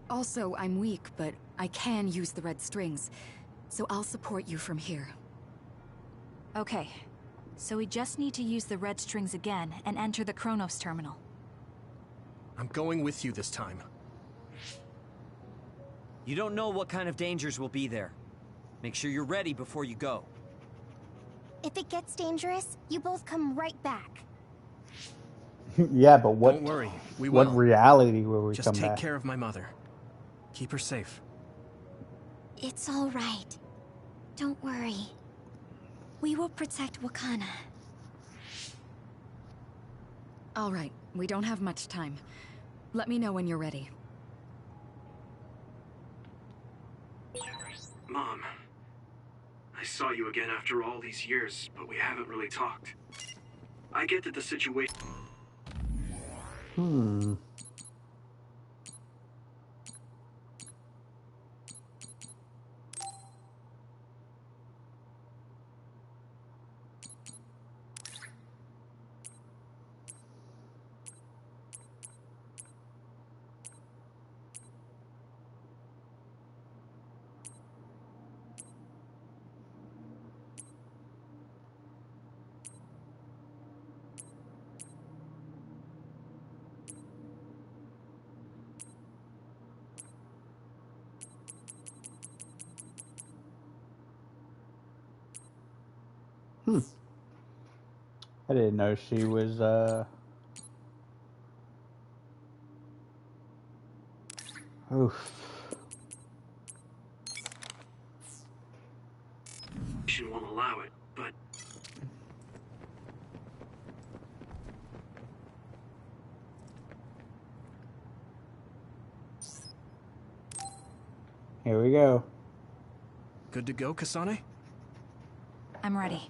Also, I'm weak, but I can use the red strings, so I'll support you from here. Okay, so we just need to use the red strings again and enter the Chronos Terminal. I'm going with you this time. You don't know what kind of dangers will be there. Make sure you're ready before you go. If it gets dangerous, you both come right back. Yeah, but what? Don't worry, we will. What reality will we Just come take back? care of my mother. Keep her safe. It's all right. Don't worry. We will protect Wakana. All right, we don't have much time. Let me know when you're ready. Mom, I saw you again after all these years, but we haven't really talked. I get that the situation... I didn't know she was, Oof. won't allow it, but... Here we go. Good to go, Kasane? I'm ready.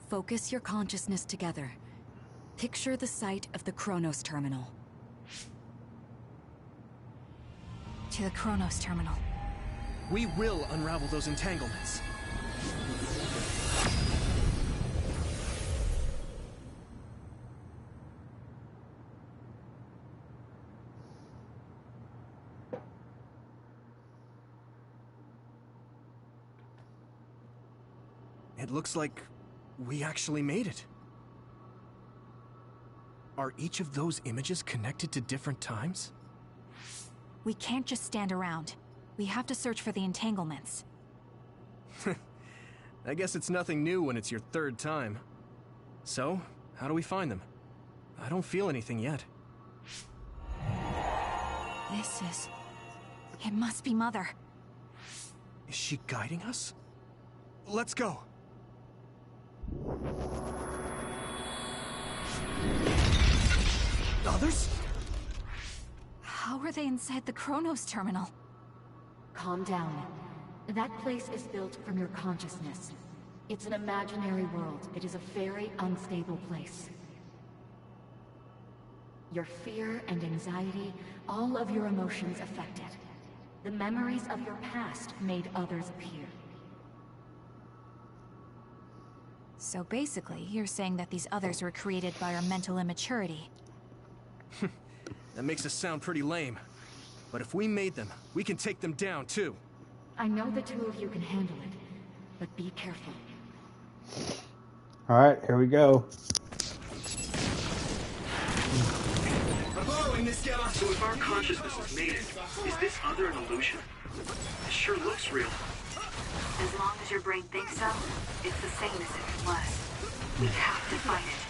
Focus your consciousness together. Picture the site of the Kronos terminal. To the Kronos terminal. We will unravel those entanglements. It looks like we actually made it. Are each of those images connected to different times? We can't just stand around. We have to search for the entanglements. I guess it's nothing new when it's your third time. So, how do we find them? I don't feel anything yet. It must be Mother. Is she guiding us? Let's go! Others? How are they inside the Kronos terminal? Calm down. That place is built from your consciousness. It's an imaginary world. It is a very unstable place. Your fear and anxiety, all of your emotions affected. The memories of your past made others appear. So basically, you're saying that these others were created by our mental immaturity. That makes us sound pretty lame. But if we made them, we can take them down, too. I know the two of you can handle it, but be careful. Alright, here we go. I'm borrowing this guy. So if our consciousness has made it, is this other an illusion? It sure looks real. As long as your brain thinks so, it's the same as if it was. We have to fight it.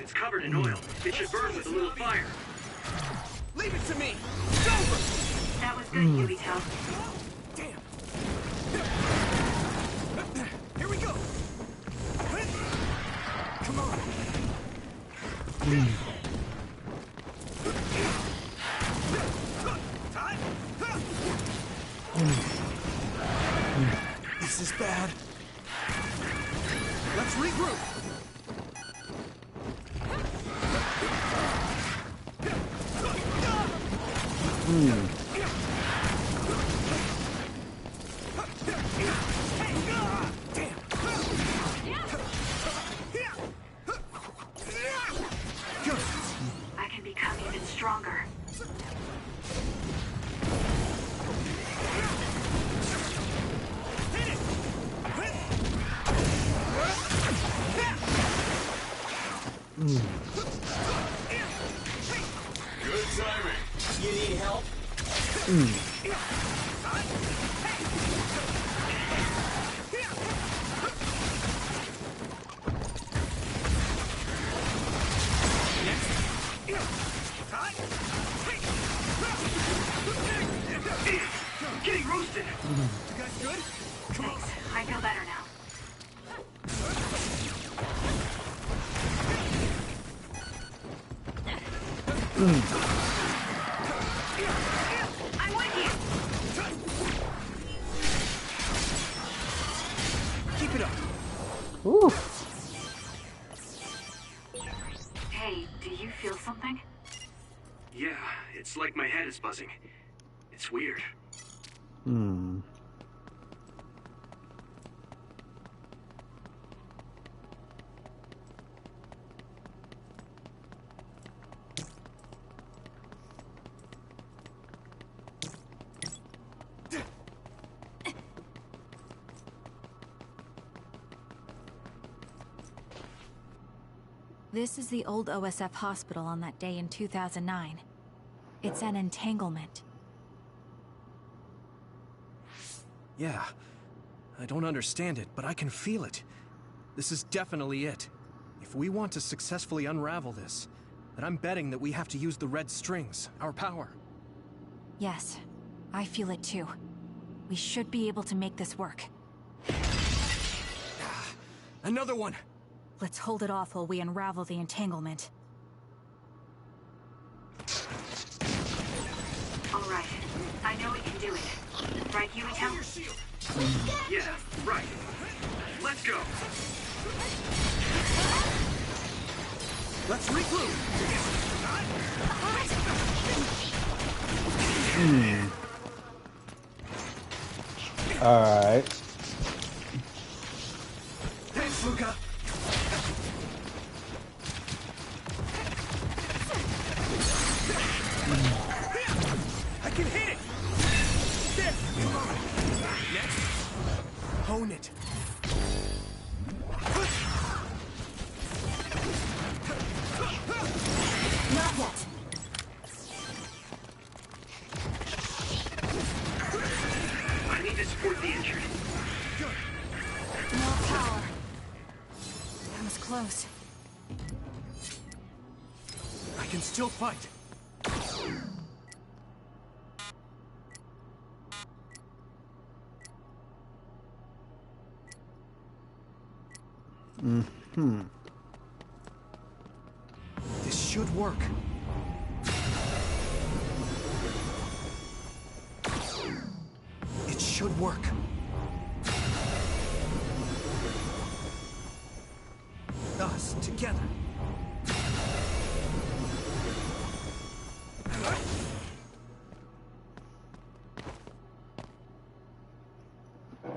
It's covered in oil. It should burn with a little fire. Leave it to me! It's over! That was good, Yubito. Damn! Here we go! Come on! This is bad. Let's regroup! I can become even stronger. Good timing. You need help? Getting roasted. You guys good? Come on. Thanks. I feel better now. I'm with you. Keep it up. Ooh. Hey, do you feel something? Yeah, it's like my head is buzzing. It's weird. This is the old OSF hospital on that day in 2009. It's an entanglement. Yeah. I don't understand it, but I can feel it. This is definitely it. If we want to successfully unravel this, then I'm betting that we have to use the red strings, our power. Yes, I feel it too. We should be able to make this work. Another one! Let's hold it off while we unravel the entanglement. can do it. Right, Yuito? Yeah, right. Let's go. Let's regroup. Alright. Thanks, Luca. I can hit it. There. Come on. Next. Hone it. Not yet. I need to support the injured. No power. That was close. I can still fight. This should work. It should work. Us together.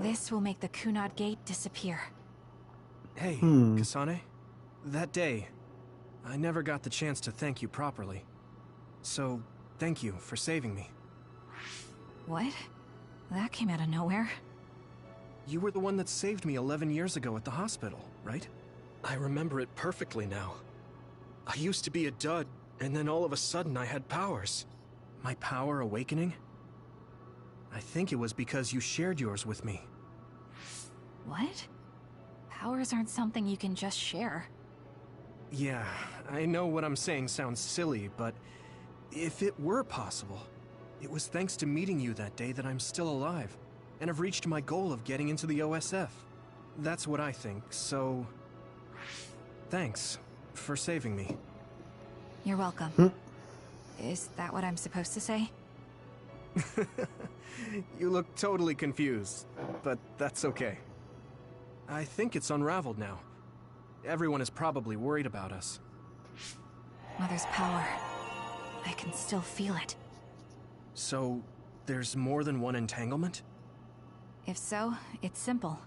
This will make the Kunad Gate disappear. Hey, Kasane. That day, I never got the chance to thank you properly. So, thank you for saving me. What? That came out of nowhere. You were the one that saved me 11 years ago at the hospital, right? I remember it perfectly now. I used to be a dud, and then all of a sudden I had powers. My power awakening? I think it was because you shared yours with me. What? Powers aren't something you can just share. Yeah, I know what I'm saying sounds silly, but if it were possible, it was thanks to meeting you that day that I'm still alive, and have reached my goal of getting into the OSF. That's what I think, so... thanks for saving me. You're welcome. Is that what I'm supposed to say? You look totally confused, but that's okay. I think it's unraveled now. Everyone is probably worried about us. Mother's power. I can still feel it. So, there's more than one entanglement? If so, it's simple.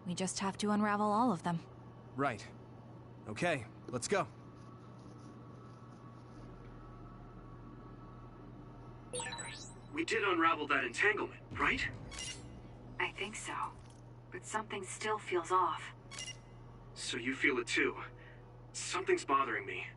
We just have to unravel all of them. Right. Okay, let's go. We did unravel that entanglement, right? I think so. But something still feels off. So you feel it too. Something's bothering me.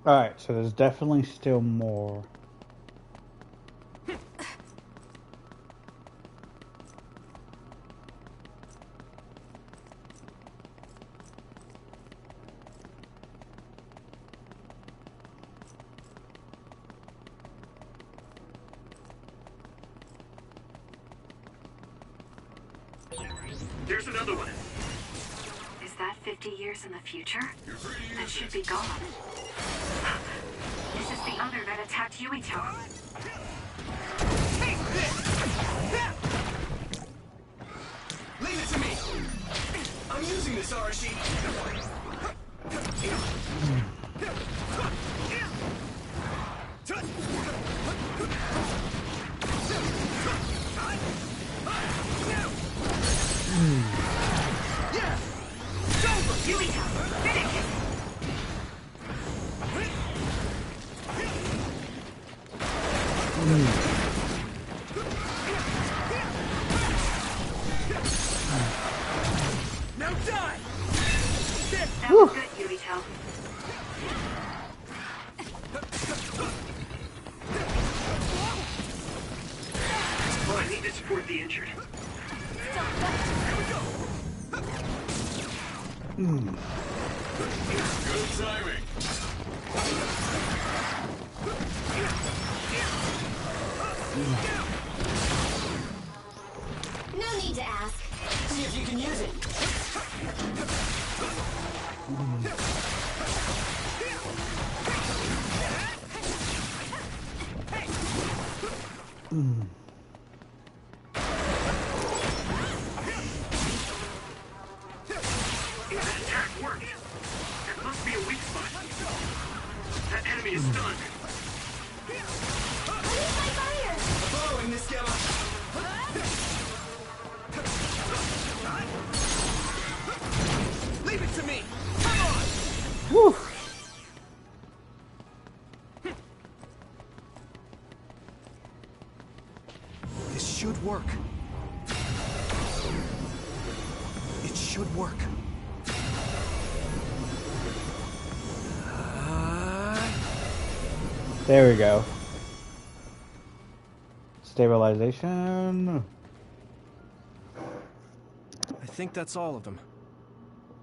Alright, so there's definitely still more. There's another one. Is that 50 years in the future? That should be gone. This is the other that attacked Yuito. Take this! Leave it to me! I'm using this, Arashi! Yuito, finish it! Now die! That was good, Yuito. transport the injured. Good timing. No need to ask. See if you can use it. That attack worked. There must be a weak spot. That enemy is stunned. Following this gamma. Leave it to me. Come on. Whew. This should work. It should work. There we go. Stabilization. I think that's all of them.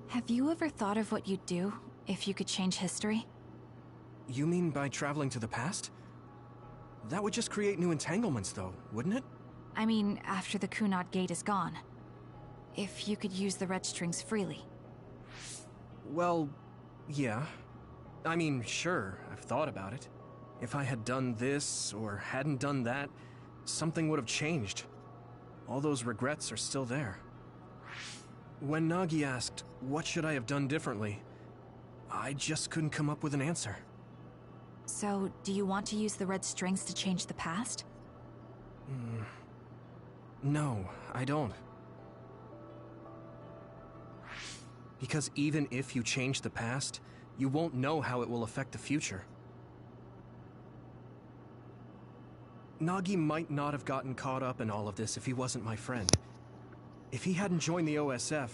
Have you ever thought of what you'd do if you could change history? You mean by traveling to the past? That would just create new entanglements, though, wouldn't it? I mean, after the Kunad Gate is gone. If you could use the red strings freely. Well, yeah. I mean, sure, I've thought about it. If I had done this, or hadn't done that, something would have changed. All those regrets are still there. When Nagi asked, what should I have done differently, I just couldn't come up with an answer. So, do you want to use the red strings to change the past? No, I don't. Because even if you change the past, you won't know how it will affect the future. Nagi might not have gotten caught up in all of this if he wasn't my friend. If he hadn't joined the OSF,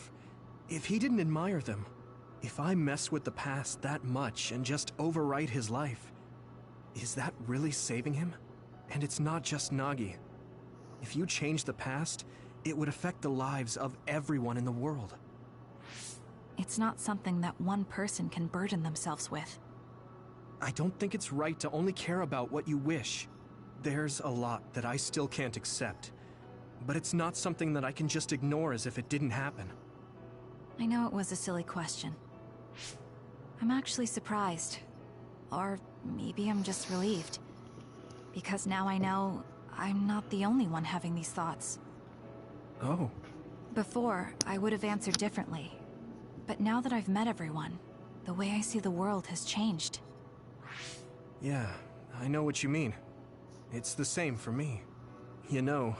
if he didn't admire them, if I mess with the past that much and just overwrite his life, is that really saving him? And it's not just Nagi. If you change the past, it would affect the lives of everyone in the world. It's not something that one person can burden themselves with. I don't think it's right to only care about what you wish. There's a lot that I still can't accept, but it's not something that I can just ignore as if it didn't happen. I know it was a silly question. I'm actually surprised. Or maybe I'm just relieved. Because now I know I'm not the only one having these thoughts. Oh. Before, I would have answered differently. But now that I've met everyone, the way I see the world has changed. Yeah, I know what you mean. It's the same for me. You know,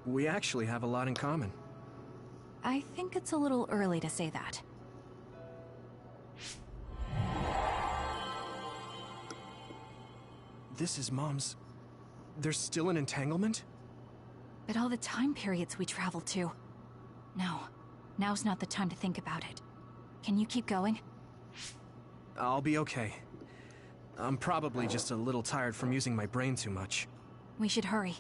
we actually have a lot in common. I think it's a little early to say that. This is Mom's... There's still an entanglement? But all the time periods we traveled to. No, now's not the time to think about it. Can you keep going? I'll be okay. I'm probably just a little tired from using my brain too much. We should hurry.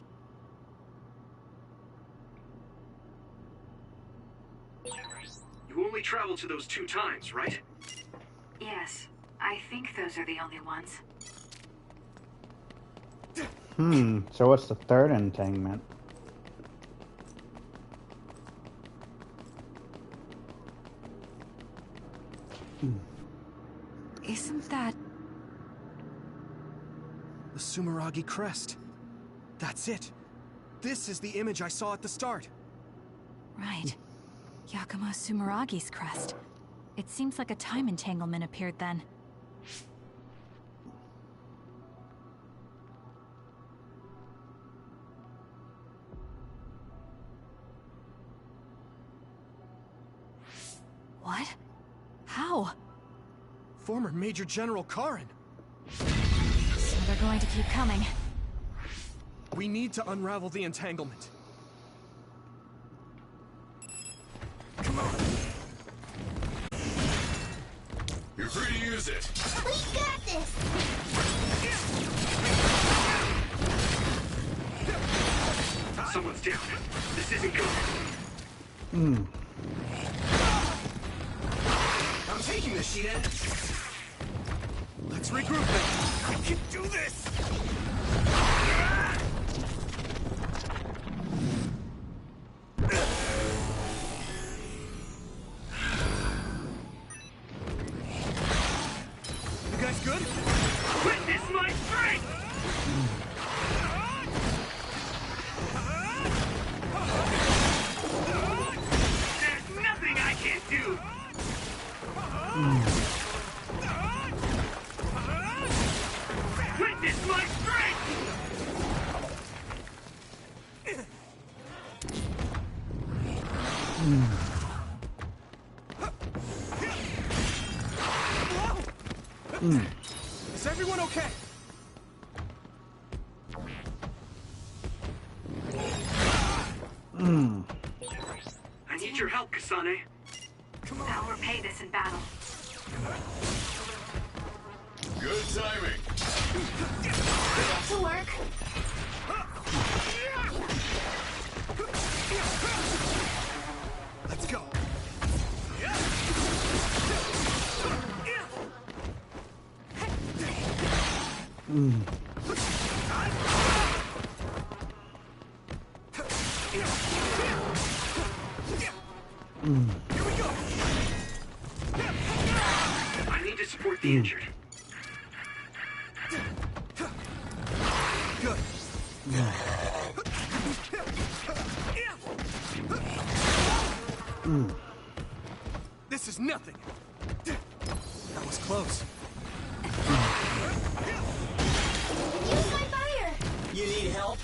You only traveled to those 2 times, right? Yes, I think those are the only ones. So what's the third entanglement? Isn't that... The Sumeragi crest. That's it. This is the image I saw at the start. Right. Yakumo Sumeragi's crest. It seems like a time entanglement appeared then. What? How? Former Major General Karin. So they're going to keep coming. We need to unravel the entanglement. Come on. You're free to use it. We got this! Someone's down. This isn't good. I'm taking this, Sheehan. Let's regroup then. I can do this! You guys good? Witness my strength! There's nothing I can't do! Witness my strength! Is everyone okay? I need your help, Kasane. I'll repay this in battle. Good timing. Back to work. Let's go. Here we go. I need to support the injured. Good. This is nothing. That was close. Use my fire. You need help?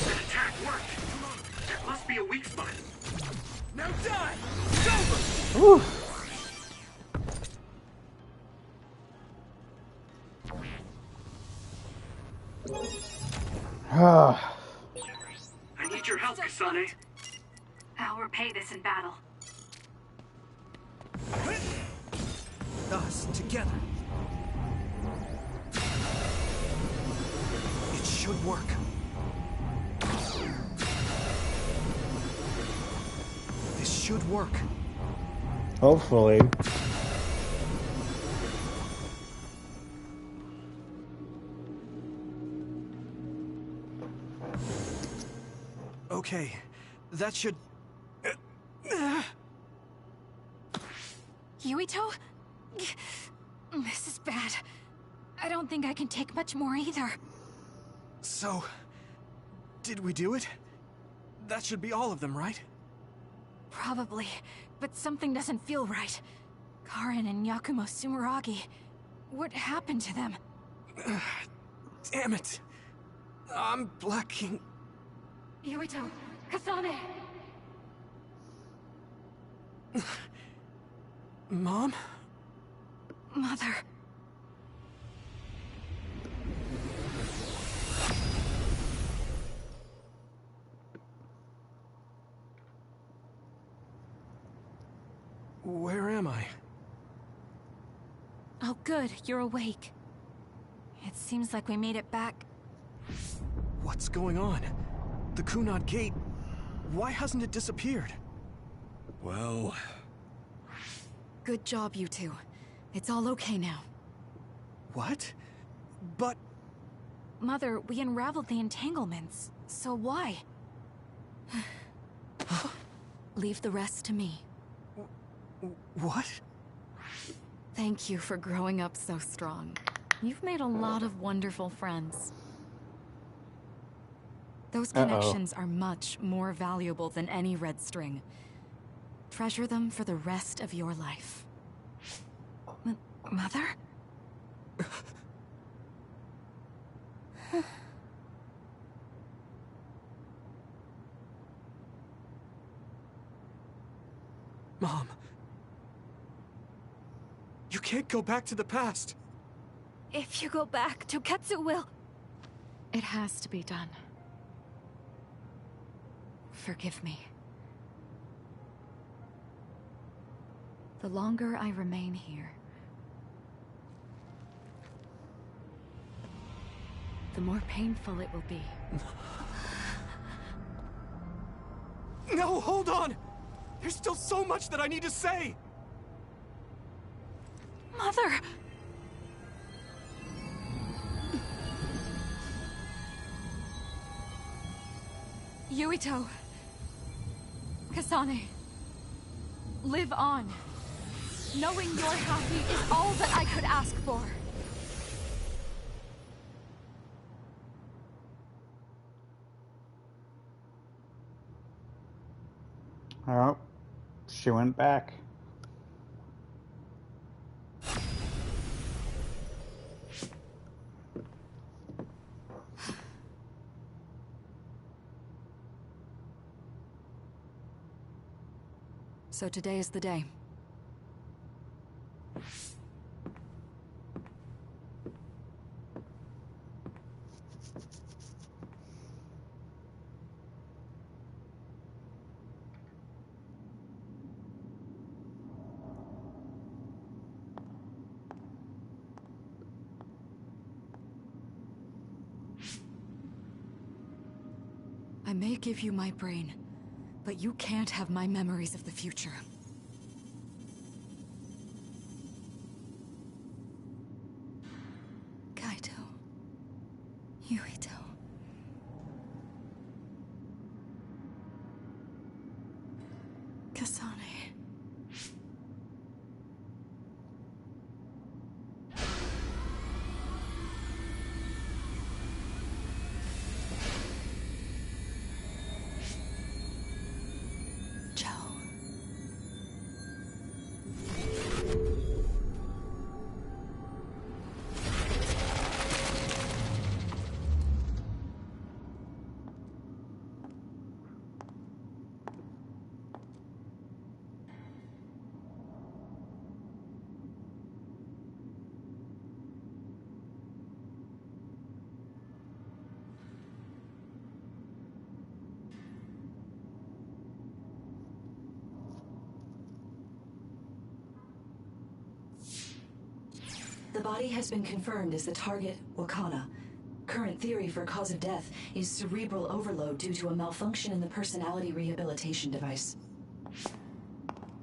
That attack worked. That must be a weak spot. Now die! It's over! Ah. I need your help, Kasane. I'll repay this in battle. Us together. It should work. This should work. Hopefully. Okay, that should... Yuito? This is bad. I don't think I can take much more either. So, did we do it? That should be all of them, right? Probably, but something doesn't feel right. Karin and Yakumo Sumeragi. What happened to them? Damn it. I'm blacking... Yuito, Kasane! Mom? Mother. Where am I? Oh good, you're awake. It seems like we made it back. What's going on? The Kunad Gate... Why hasn't it disappeared? Well... Good job, you two. It's all okay now. What? But... Mother, we unraveled the entanglements. So why? Leave the rest to me. What? Thank you for growing up so strong. You've made a lot of wonderful friends. Those connections are much more valuable than any red string. Treasure them for the rest of your life. Mother? Mom. You can't go back to the past. If you go back, Toketsu will... It has to be done. Forgive me. The longer I remain here, the more painful it will be. No, hold on! There's still so much that I need to say! Mother! Yuito. Kasane. Live on. Knowing you're happy is all that I could ask for. Oh, she went back. So today is the day. I may give you my brain, but you can't have my memories of the future. Kaito. Yuito. Kasane. The body has been confirmed as the target, Wakana. Current theory for cause of death is cerebral overload due to a malfunction in the personality rehabilitation device.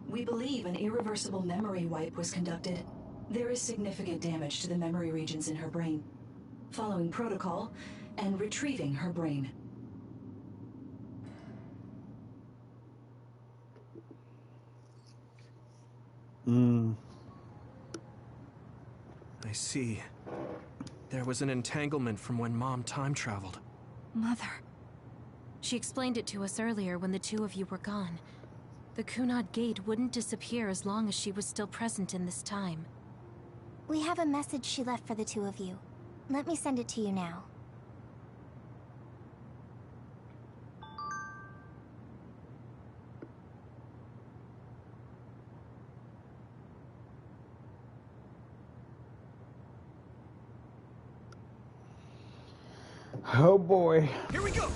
We believe an irreversible memory wipe was conducted. There is significant damage to the memory regions in her brain. Following protocol and retrieving her brain. I see. There was an entanglement from when Mom time traveled. Mother. She explained it to us earlier when the two of you were gone. The Kunad Gate wouldn't disappear as long as she was still present in this time. We have a message she left for the two of you. Let me send it to you now. Oh boy. Here we go!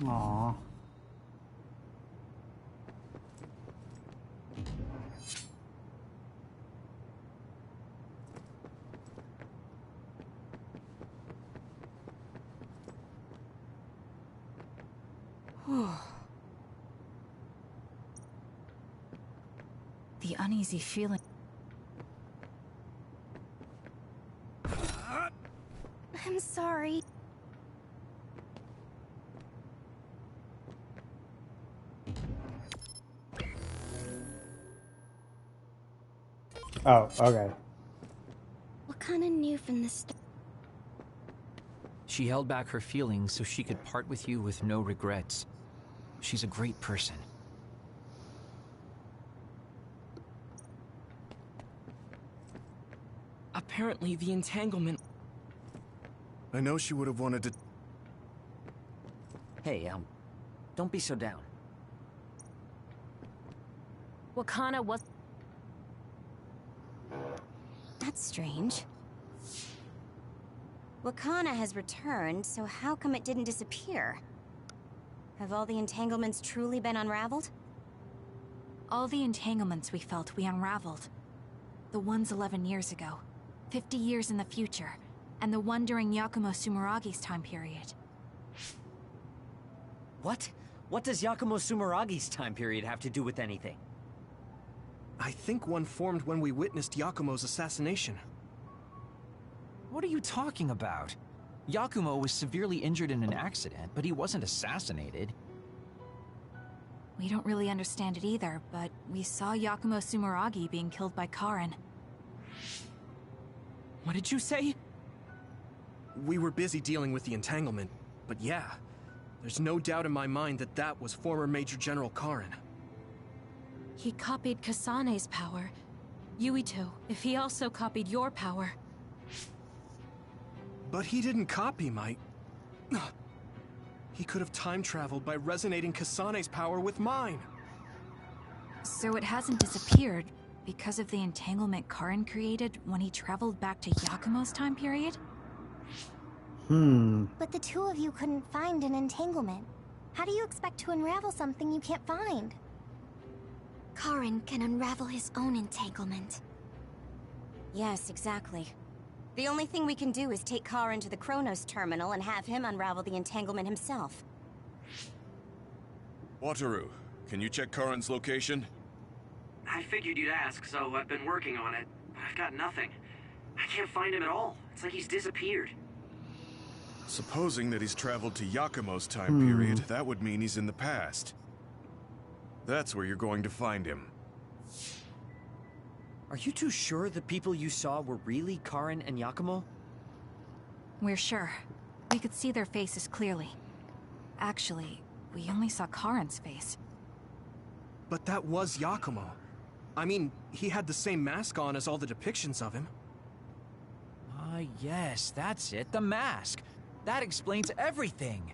Aww. the uneasy feeling. I'm sorry. Oh, okay. Wakana knew from the start. She held back her feelings so she could part with you with no regrets. She's a great person. Apparently, the entanglement... I know she would have wanted to... Hey, don't be so down. Wakana was... That's strange. Wakana has returned, so how come it didn't disappear? Have all the entanglements truly been unraveled? All the entanglements we felt we unraveled. The ones 11 years ago, 50 years in the future, and the one during Yakumo Sumeragi's time period. What? What does Yakumo Sumeragi's time period have to do with anything? I think one formed when we witnessed Yakumo's assassination. What are you talking about? Yakumo was severely injured in an accident, but he wasn't assassinated. We don't really understand it either, but we saw Yakumo Sumeragi being killed by Karin. What did you say? We were busy dealing with the entanglement, but yeah, there's no doubt in my mind that that was former Major General Karin. He copied Kasane's power. Yuito, if he also copied your power. But he didn't copy my... He could have time-traveled by resonating Kasane's power with mine. So it hasn't disappeared because of the entanglement Karin created when he traveled back to Yakumo's time period? But the two of you couldn't find an entanglement. How do you expect to unravel something you can't find? Karin can unravel his own entanglement. Yes, exactly. The only thing we can do is take Karin to the Chronos terminal and have him unravel the entanglement himself. Wataru, can you check Karin's location? I figured you'd ask, so I've been working on it. But I've got nothing. I can't find him at all. It's like he's disappeared. Supposing that he's traveled to Yakumo's time period, that would mean he's in the past. That's where you're going to find him. Are you two sure the people you saw were really Karin and Yakumo? We're sure. We could see their faces clearly. Actually, we only saw Karin's face. But that was Yakumo. I mean, he had the same mask on as all the depictions of him. Ah, yes, that's it, the mask. That explains everything.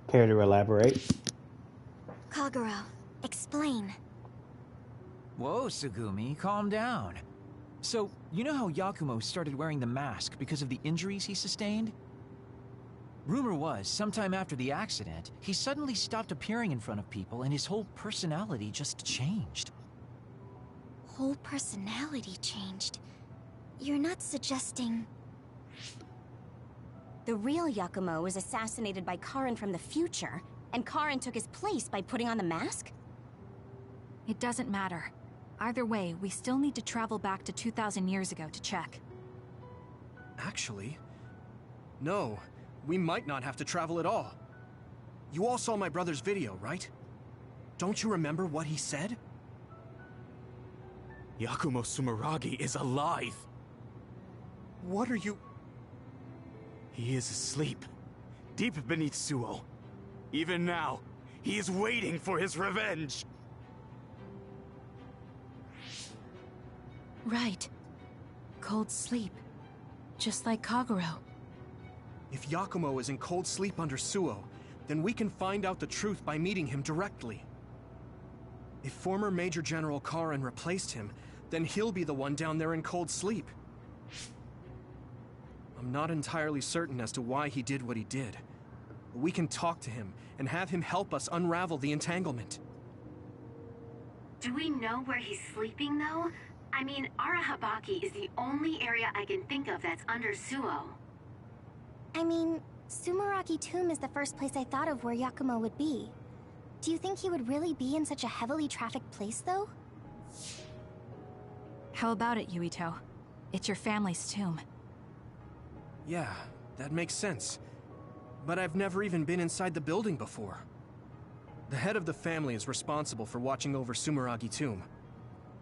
Care to elaborate? Kagero, explain. Whoa, Sugumi, calm down. So, you know how Yakumo started wearing the mask because of the injuries he sustained? Rumor was, sometime after the accident, he suddenly stopped appearing in front of people and his whole personality just changed. Whole personality changed? You're not suggesting... The real Yakumo was assassinated by Karin from the future, and Karin took his place by putting on the mask? It doesn't matter. Either way, we still need to travel back to 2,000 years ago to check. Actually, no. We might not have to travel at all. You all saw my brother's video, right? Don't you remember what he said? Yakumo Sumeragi is alive! What are you... He is asleep, deep beneath Suo. Even now, he is waiting for his revenge! Right. Cold sleep. Just like Kagero. If Yakumo is in cold sleep under Suo, then we can find out the truth by meeting him directly. If former Major General Karin replaced him, then he'll be the one down there in cold sleep. I'm not entirely certain as to why he did what he did. But we can talk to him and have him help us unravel the entanglement. Do we know where he's sleeping, though? I mean, Arahabaki is the only area I can think of that's under Suo. I mean, Sumeragi Tomb is the first place I thought of where Yakumo would be. Do you think he would really be in such a heavily trafficked place, though? How about it, Yuito? It's your family's tomb. Yeah, that makes sense. But I've never even been inside the building before. The head of the family is responsible for watching over Sumeragi Tomb.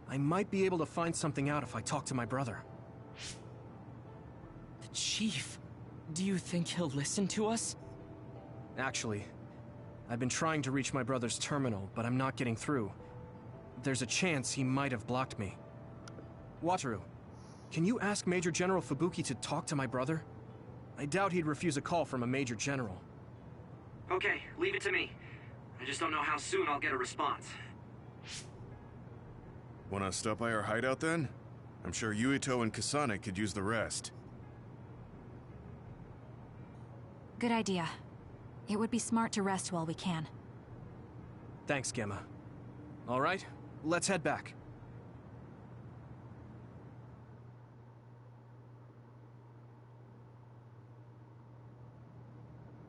I might be able to find something out if I talk to my brother. The chief? Do you think he'll listen to us? Actually, I've been trying to reach my brother's terminal, but I'm not getting through. There's a chance he might have blocked me. Wataru, can you ask Major General Fubuki to talk to my brother? I doubt he'd refuse a call from a Major General. Okay, leave it to me. I just don't know how soon I'll get a response. Wanna stop by our hideout then? I'm sure Yuito and Kasane could use the rest. Good idea. It would be smart to rest while we can. Thanks, Gemma. All right, let's head back.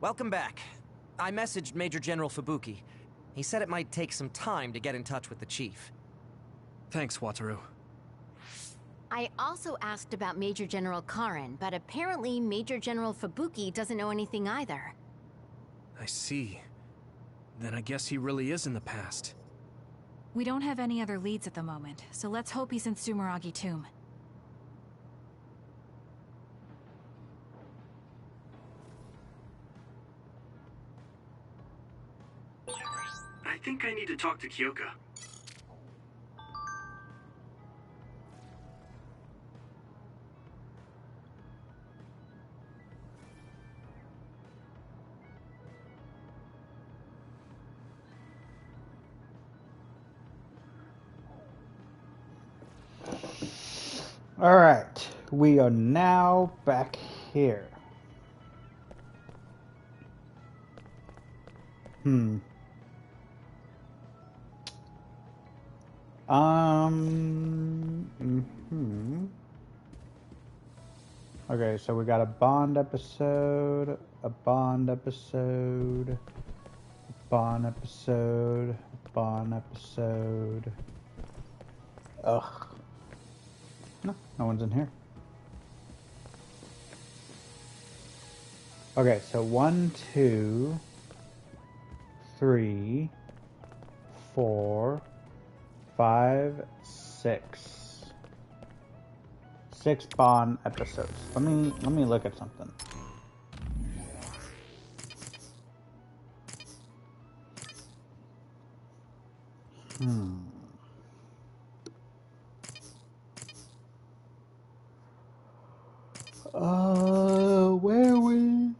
Welcome back. I messaged Major General Fubuki. He said it might take some time to get in touch with the chief. Thanks, Wataru. I also asked about Major General Karen, but apparently Major General Fubuki doesn't know anything either. I see. Then I guess he really is in the past. We don't have any other leads at the moment, so let's hope he's in Sumeragi Tomb. I think I need to talk to Kyoka. All right, we are now back here. Okay, so we got a Bond episode, a Bond episode, a Bond episode, a Bond episode. Ugh. No one's in here. Okay, so 1, 2, 3, 4, 5, 6. 6 Bond episodes. Let me look at something. Where we?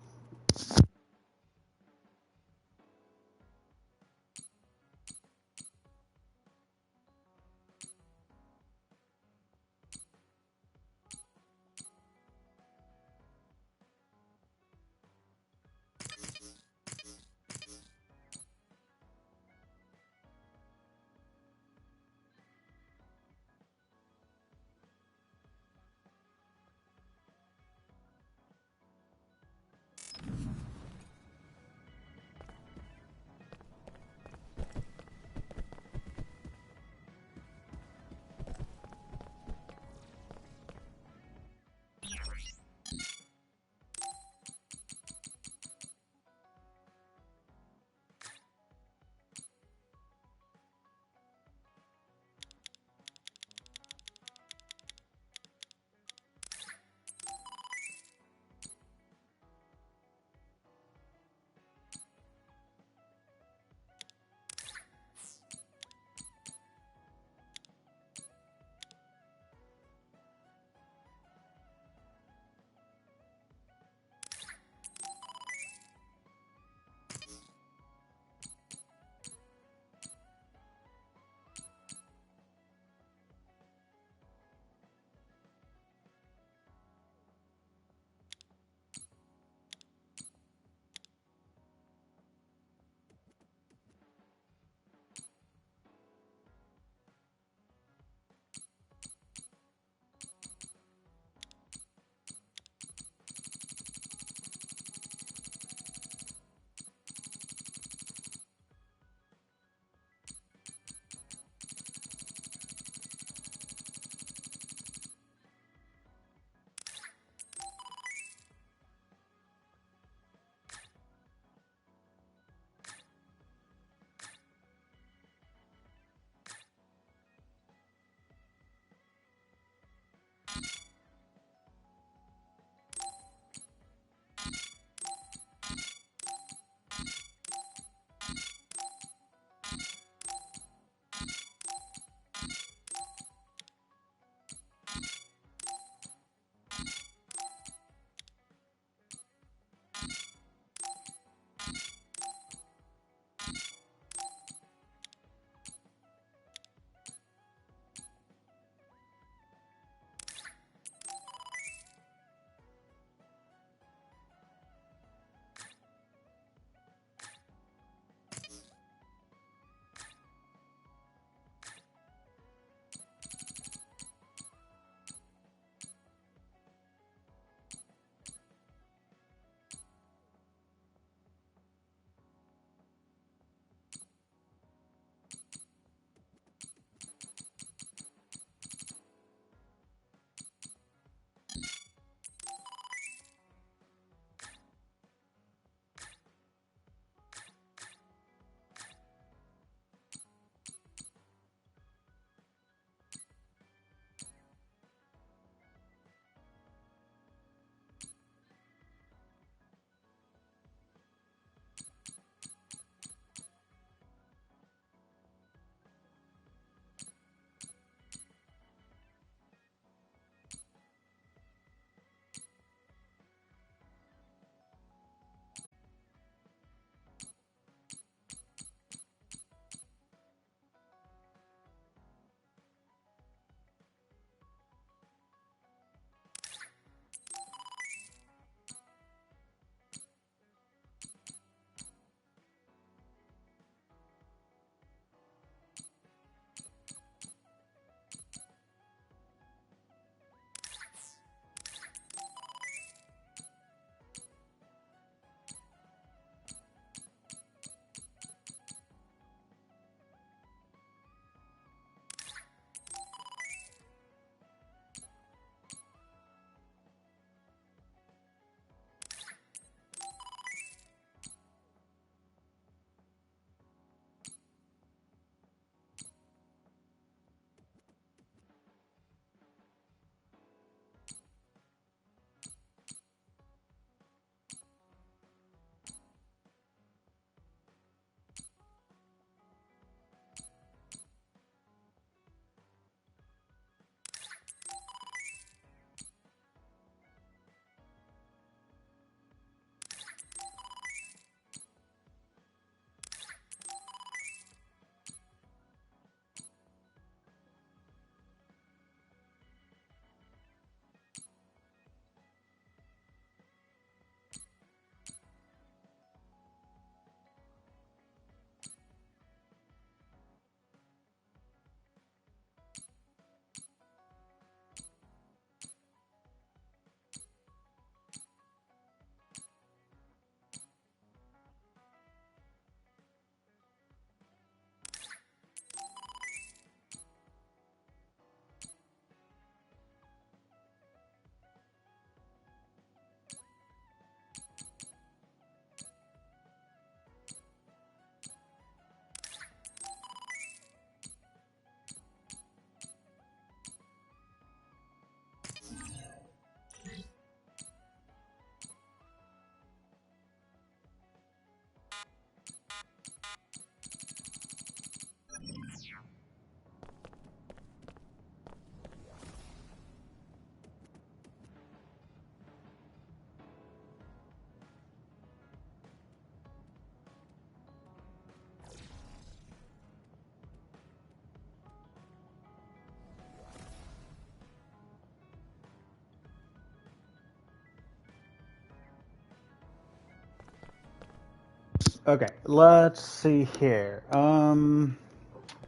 Okay, let's see here.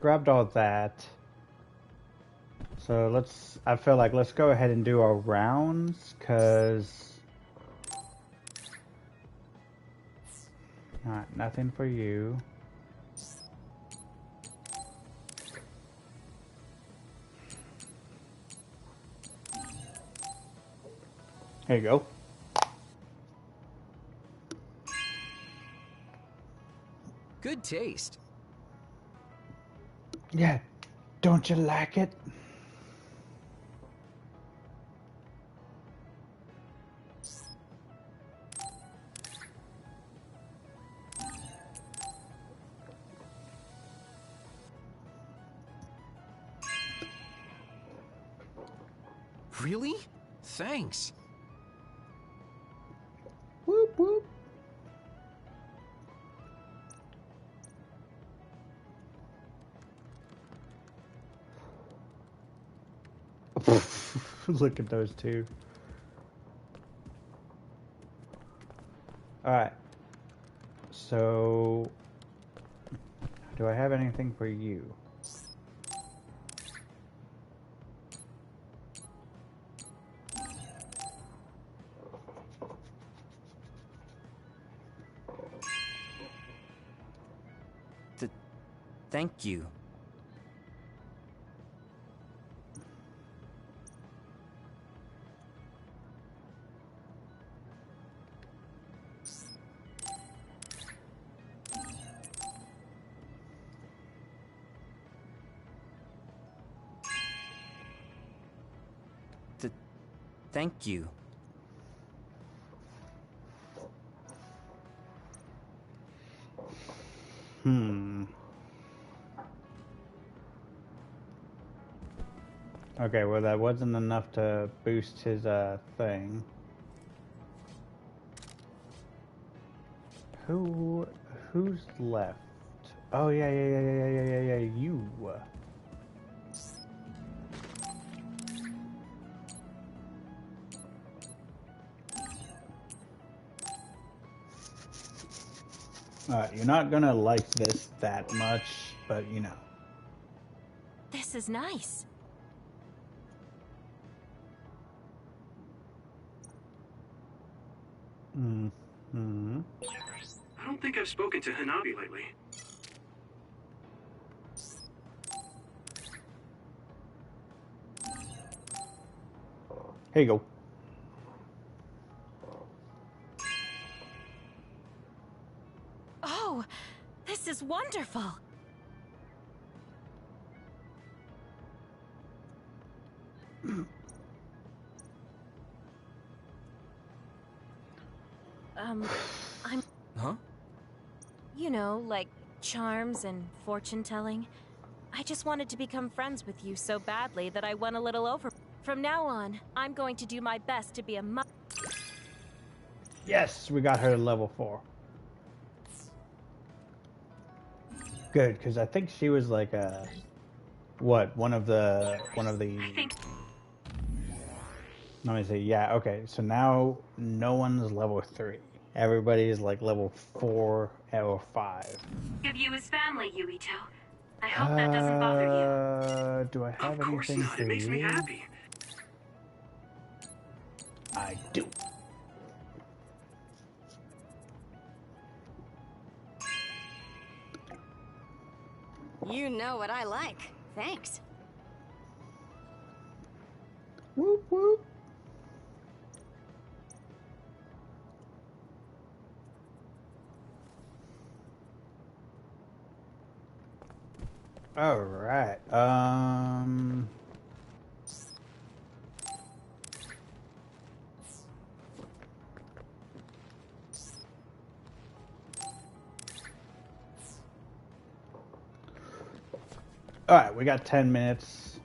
Grabbed all that. So I feel like let's go ahead and do our rounds, cause nothing for you. Here you go. Good taste. Yeah, don't you like it? Really? Thanks. Whoop whoop. Look at those two. Alright. So, do I have anything for you? Thank you. Thank you. Okay, well that wasn't enough to boost his thing. Who's left? Oh yeah, you. You're not gonna like this that much, but you know. This is nice. I don't think I've spoken to Hanabi lately. Here you go. Oh, this is wonderful. Huh? You know, like charms and fortune telling. I just wanted to become friends with you so badly that I went a little over. From now on, I'm going to do my best to be a Yes, we got her to level 4. Good, because I think she was like a one of the I think Let me see. Yeah, okay. So now no one's level 3. Everybody's like level 4 or 5. of you as family, Yuito. I hope that doesn't bother you. Do I have Of course anything not. for It makes me you? happy. I do. You know what I like. Thanks. Whoop whoop. All right. All right, we got 10 minutes.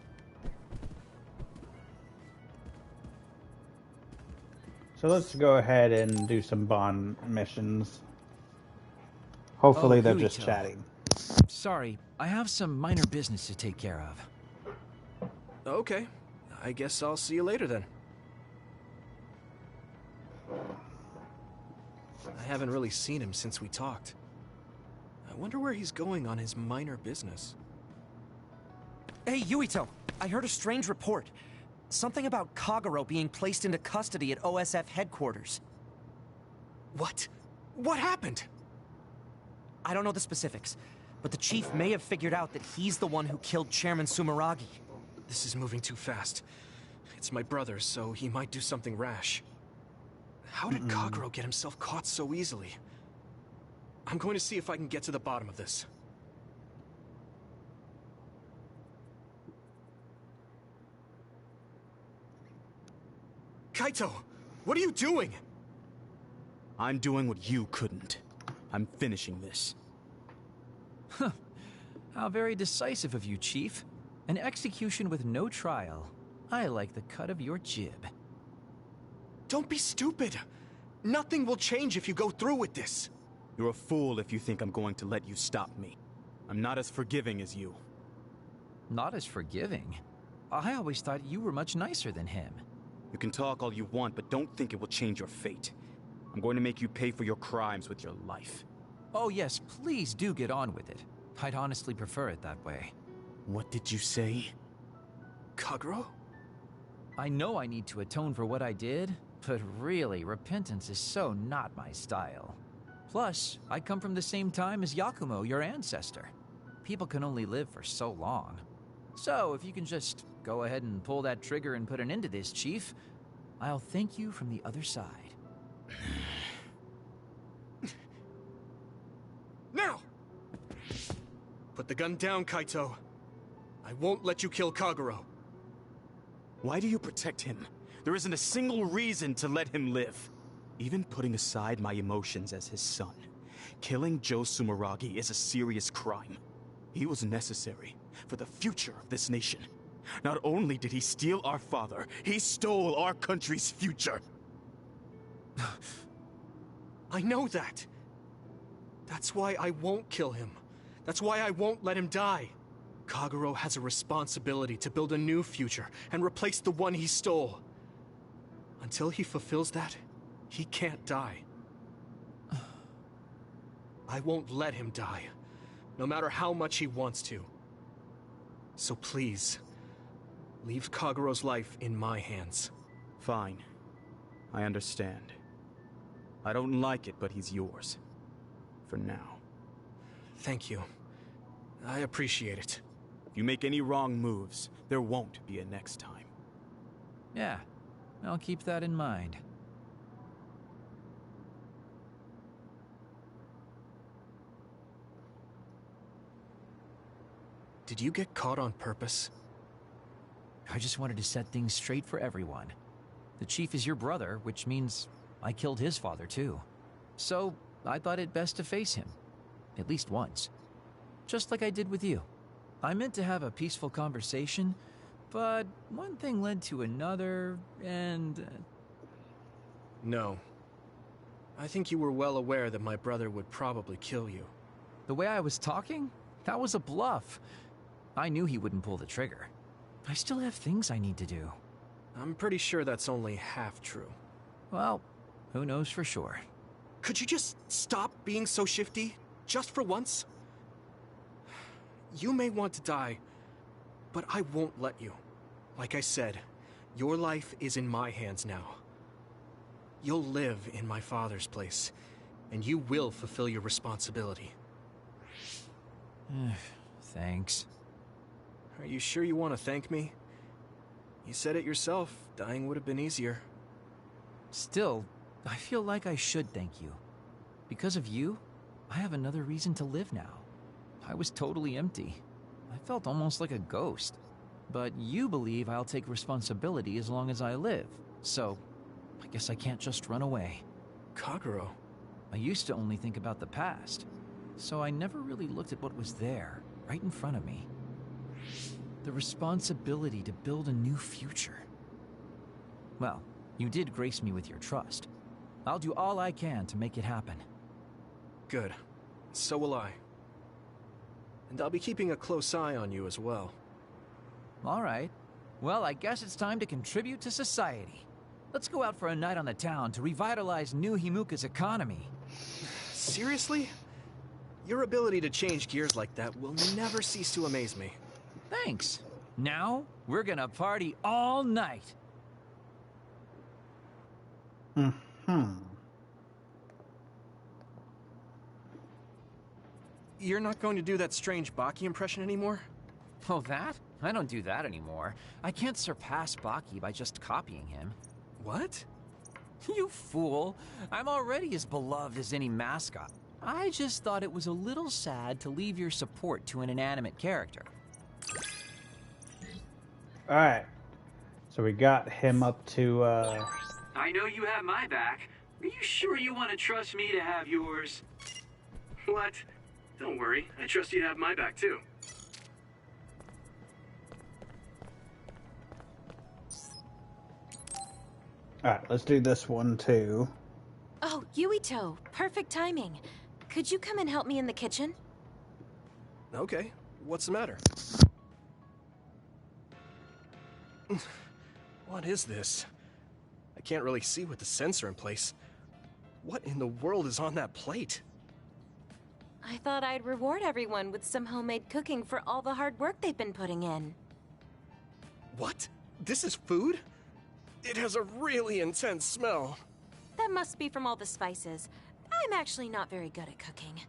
So let's go ahead and do some bond missions. Hopefully they're just Yuito. chatting. Sorry, I have some minor business to take care of. Okay. I guess I'll see you later then. I haven't really seen him since we talked. I wonder where he's going on his minor business. Hey, Yuito! I heard a strange report. Something about Kagero being placed into custody at OSF headquarters. What? What happened? I don't know the specifics, but the chief may have figured out that he's the one who killed Chairman Sumeragi. This is moving too fast. It's my brother, so he might do something rash. How did Kagero get himself caught so easily? I'm going to see if I can get to the bottom of this. Kaito! What are you doing? I'm doing what you couldn't. I'm finishing this. Huh. How very decisive of you, Chief. An execution with no trial. I like the cut of your jib. Don't be stupid! Nothing will change if you go through with this! You're a fool if you think I'm going to let you stop me. I'm not as forgiving as you. Not as forgiving? I always thought you were much nicer than him. You can talk all you want, but don't think it will change your fate. I'm going to make you pay for your crimes with your life. Oh yes, please do get on with it. I'd honestly prefer it that way. What did you say? Kagero? I know I need to atone for what I did, but really, repentance is so not my style. Plus, I come from the same time as Yakumo, your ancestor. People can only live for so long. So, if you can just go ahead and pull that trigger and put an end to this, Chief, I'll thank you from the other side. Now! Put the gun down, Kaito. I won't let you kill Kagero. Why do you protect him? There isn't a single reason to let him live. Even putting aside my emotions as his son, killing Joe Sumeragi is a serious crime. He was necessary for the future of this nation. Not only did he steal our father, he stole our country's future. I know that. That's why I won't kill him. That's why I won't let him die. Kagero has a responsibility to build a new future and replace the one he stole. Until he fulfills that, he can't die. I won't let him die, no matter how much he wants to. So please, leave Kagero's life in my hands. Fine. I understand. I don't like it, but he's yours. For now. Thank you. I appreciate it. If you make any wrong moves, there won't be a next time. Yeah, I'll keep that in mind. Did you get caught on purpose? I just wanted to set things straight for everyone. The Chief is your brother, which means I killed his father too. So, I thought it best to face him. At least once. Just like I did with you. I meant to have a peaceful conversation, but one thing led to another, and... No. I think you were well aware that my brother would probably kill you. The way I was talking? That was a bluff. I knew he wouldn't pull the trigger. I still have things I need to do. I'm pretty sure that's only half true. Well, who knows for sure. Could you just stop being so shifty? Just for once? You may want to die, but I won't let you. Like I said, your life is in my hands now. You'll live in my father's place, and you will fulfill your responsibility. Thanks. Are you sure you want to thank me? You said it yourself, dying would have been easier. Still, I feel like I should thank you. Because of you, I have another reason to live now. I was totally empty. I felt almost like a ghost. But you believe I'll take responsibility as long as I live, so I guess I can't just run away. Kagero? I used to only think about the past, so I never really looked at what was there, right in front of me. The responsibility to build a new future. Well, you did grace me with your trust. I'll do all I can to make it happen. Good. So will I. And I'll be keeping a close eye on you as well. All right. Well, I guess it's time to contribute to society. Let's go out for a night on the town to revitalize New Himuka's economy. Seriously? Your ability to change gears like that will never cease to amaze me. Thanks. Now, we're gonna party all night. You're not going to do that strange Baki impression anymore? Oh, that? I don't do that anymore. I can't surpass Baki by just copying him. What? You fool. I'm already as beloved as any mascot. I just thought it was a little sad to leave your support to an inanimate character. Alright. So we got him up to, I know you have my back. Are you sure you want to trust me to have yours? What? Don't worry. I trust you to have my back, too. Alright, let's do this one, too. Oh, Yuito, perfect timing. Could you come and help me in the kitchen? Okay. What's the matter? What is this? I can't really see with the sensor in place. What in the world is on that plate? I thought I'd reward everyone with some homemade cooking for all the hard work they've been putting in. What? This is food? It has a really intense smell. That must be from all the spices. I'm actually not very good at cooking.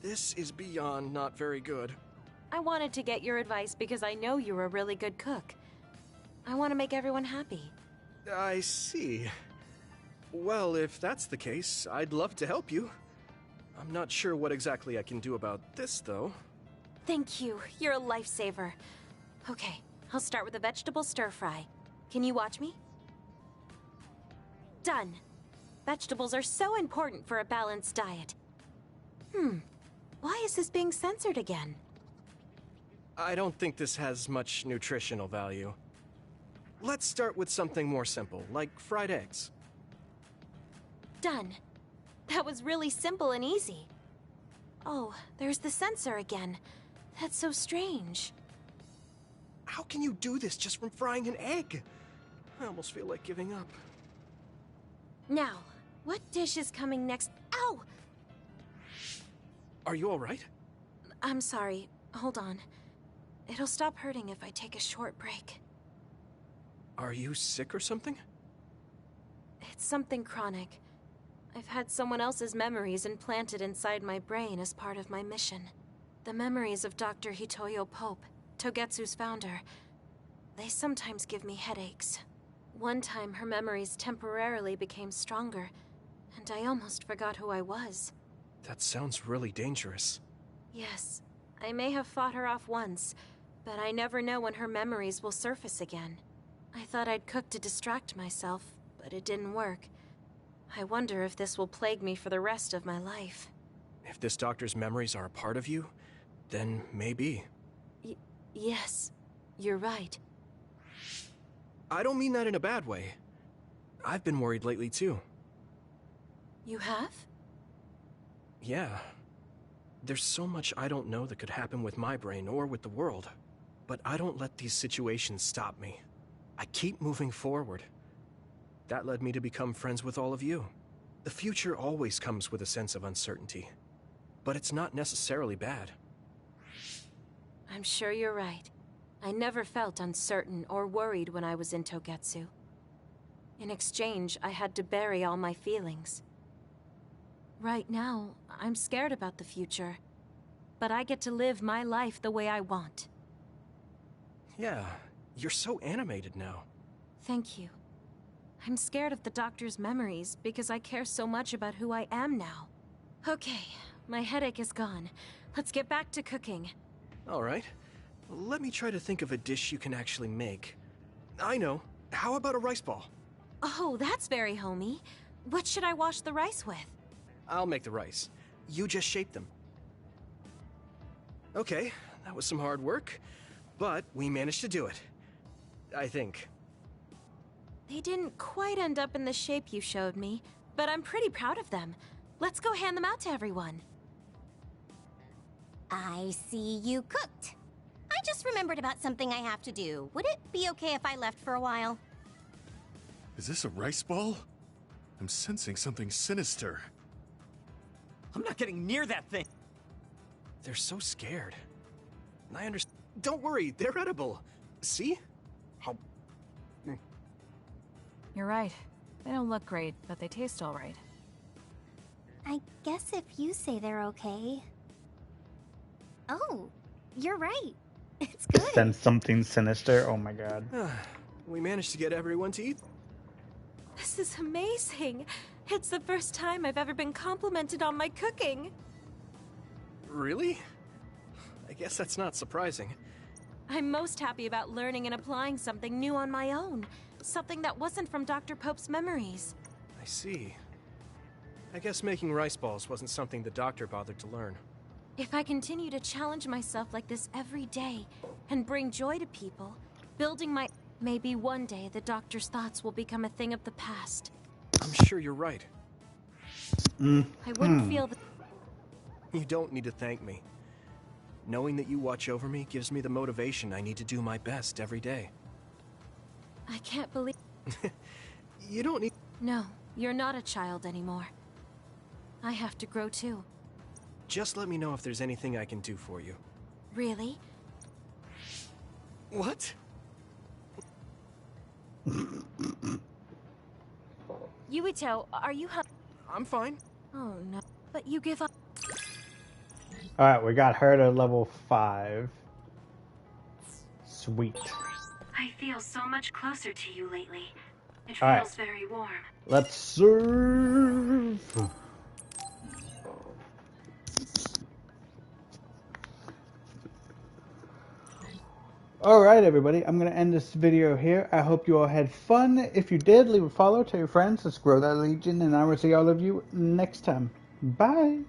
This is beyond not very good. I wanted to get your advice because I know you're a really good cook. I want to make everyone happy. I see. Well, if that's the case, I'd love to help you. I'm not sure what exactly I can do about this, though. Thank you. You're a lifesaver. Okay, I'll start with a vegetable stir-fry. Can you watch me? Done. Vegetables are so important for a balanced diet. Why is this being censored again? I don't think this has much nutritional value. Let's start with something more simple, like fried eggs. Done. That was really simple and easy. Oh, there's the censor again. That's so strange. How can you do this just from frying an egg? I almost feel like giving up. Now, what dish is coming next? Ow! Are you alright? I'm sorry. Hold on. It'll stop hurting if I take a short break. Are you sick or something? It's something chronic. I've had someone else's memories implanted inside my brain as part of my mission. The memories of Dr. Hitoyo Pope, Togetsu's founder. They sometimes give me headaches. One time her memories temporarily became stronger, and I almost forgot who I was. That sounds really dangerous. Yes, I may have fought her off once, but I never know when her memories will surface again. I thought I'd cook to distract myself, but it didn't work. I wonder if this will plague me for the rest of my life. If this doctor's memories are a part of you, then maybe. Yes, you're right. I don't mean that in a bad way. I've been worried lately, too. You have? Yeah. There's so much I don't know that could happen with my brain or with the world. But I don't let these situations stop me. I keep moving forward. That led me to become friends with all of you. The future always comes with a sense of uncertainty. But it's not necessarily bad. I'm sure you're right. I never felt uncertain or worried when I was in Togetsu. In exchange, I had to bury all my feelings. Right now, I'm scared about the future. But I get to live my life the way I want. Yeah, you're so animated now. Thank you. I'm scared of the doctor's memories because I care so much about who I am now. Okay, my headache is gone. Let's get back to cooking. All right. Let me try to think of a dish you can actually make. I know. How about a rice ball? Oh, that's very homey. What should I wash the rice with? I'll make the rice. You just shape them. Okay, that was some hard work, but we managed to do it. I think. They didn't quite end up in the shape you showed me, but I'm pretty proud of them. Let's go hand them out to everyone. I see you cooked. I just remembered about something I have to do. Would it be okay if I left for a while? Is this a rice ball? I'm sensing something sinister. I'm not getting near that thing. They're so scared. I understand. Don't worry, they're edible. See? How... You're right. They don't look great, but they taste all right. I guess if you say they're okay. Oh, you're right. It's good. Sense something sinister. Oh my god. We managed to get everyone to eat. This is amazing. It's the first time I've ever been complimented on my cooking. Really? I guess that's not surprising. I'm most happy about learning and applying something new on my own. Something that wasn't from Dr. Pope's memories. I see. I guess making rice balls wasn't something the doctor bothered to learn. If I continue to challenge myself like this every day and bring joy to people, building my... Maybe one day the doctor's thoughts will become a thing of the past. I'm sure you're right. I wouldn't feel that... You don't need to thank me. Knowing that you watch over me gives me the motivation I need to do my best every day. I can't believe... You don't need... No, you're not a child anymore. I have to grow too. Just let me know if there's anything I can do for you. Really? What? Yuito, are you I'm fine. Oh no, but you give up. Alright, we got her to level 5. Sweet. I feel so much closer to you lately. It All right. feels very warm. Let's serve. Alright everybody, I'm going to end this video here. I hope you all had fun. If you did, leave a follow, tell your friends. Let's grow that legion, and I will see all of you next time. Bye!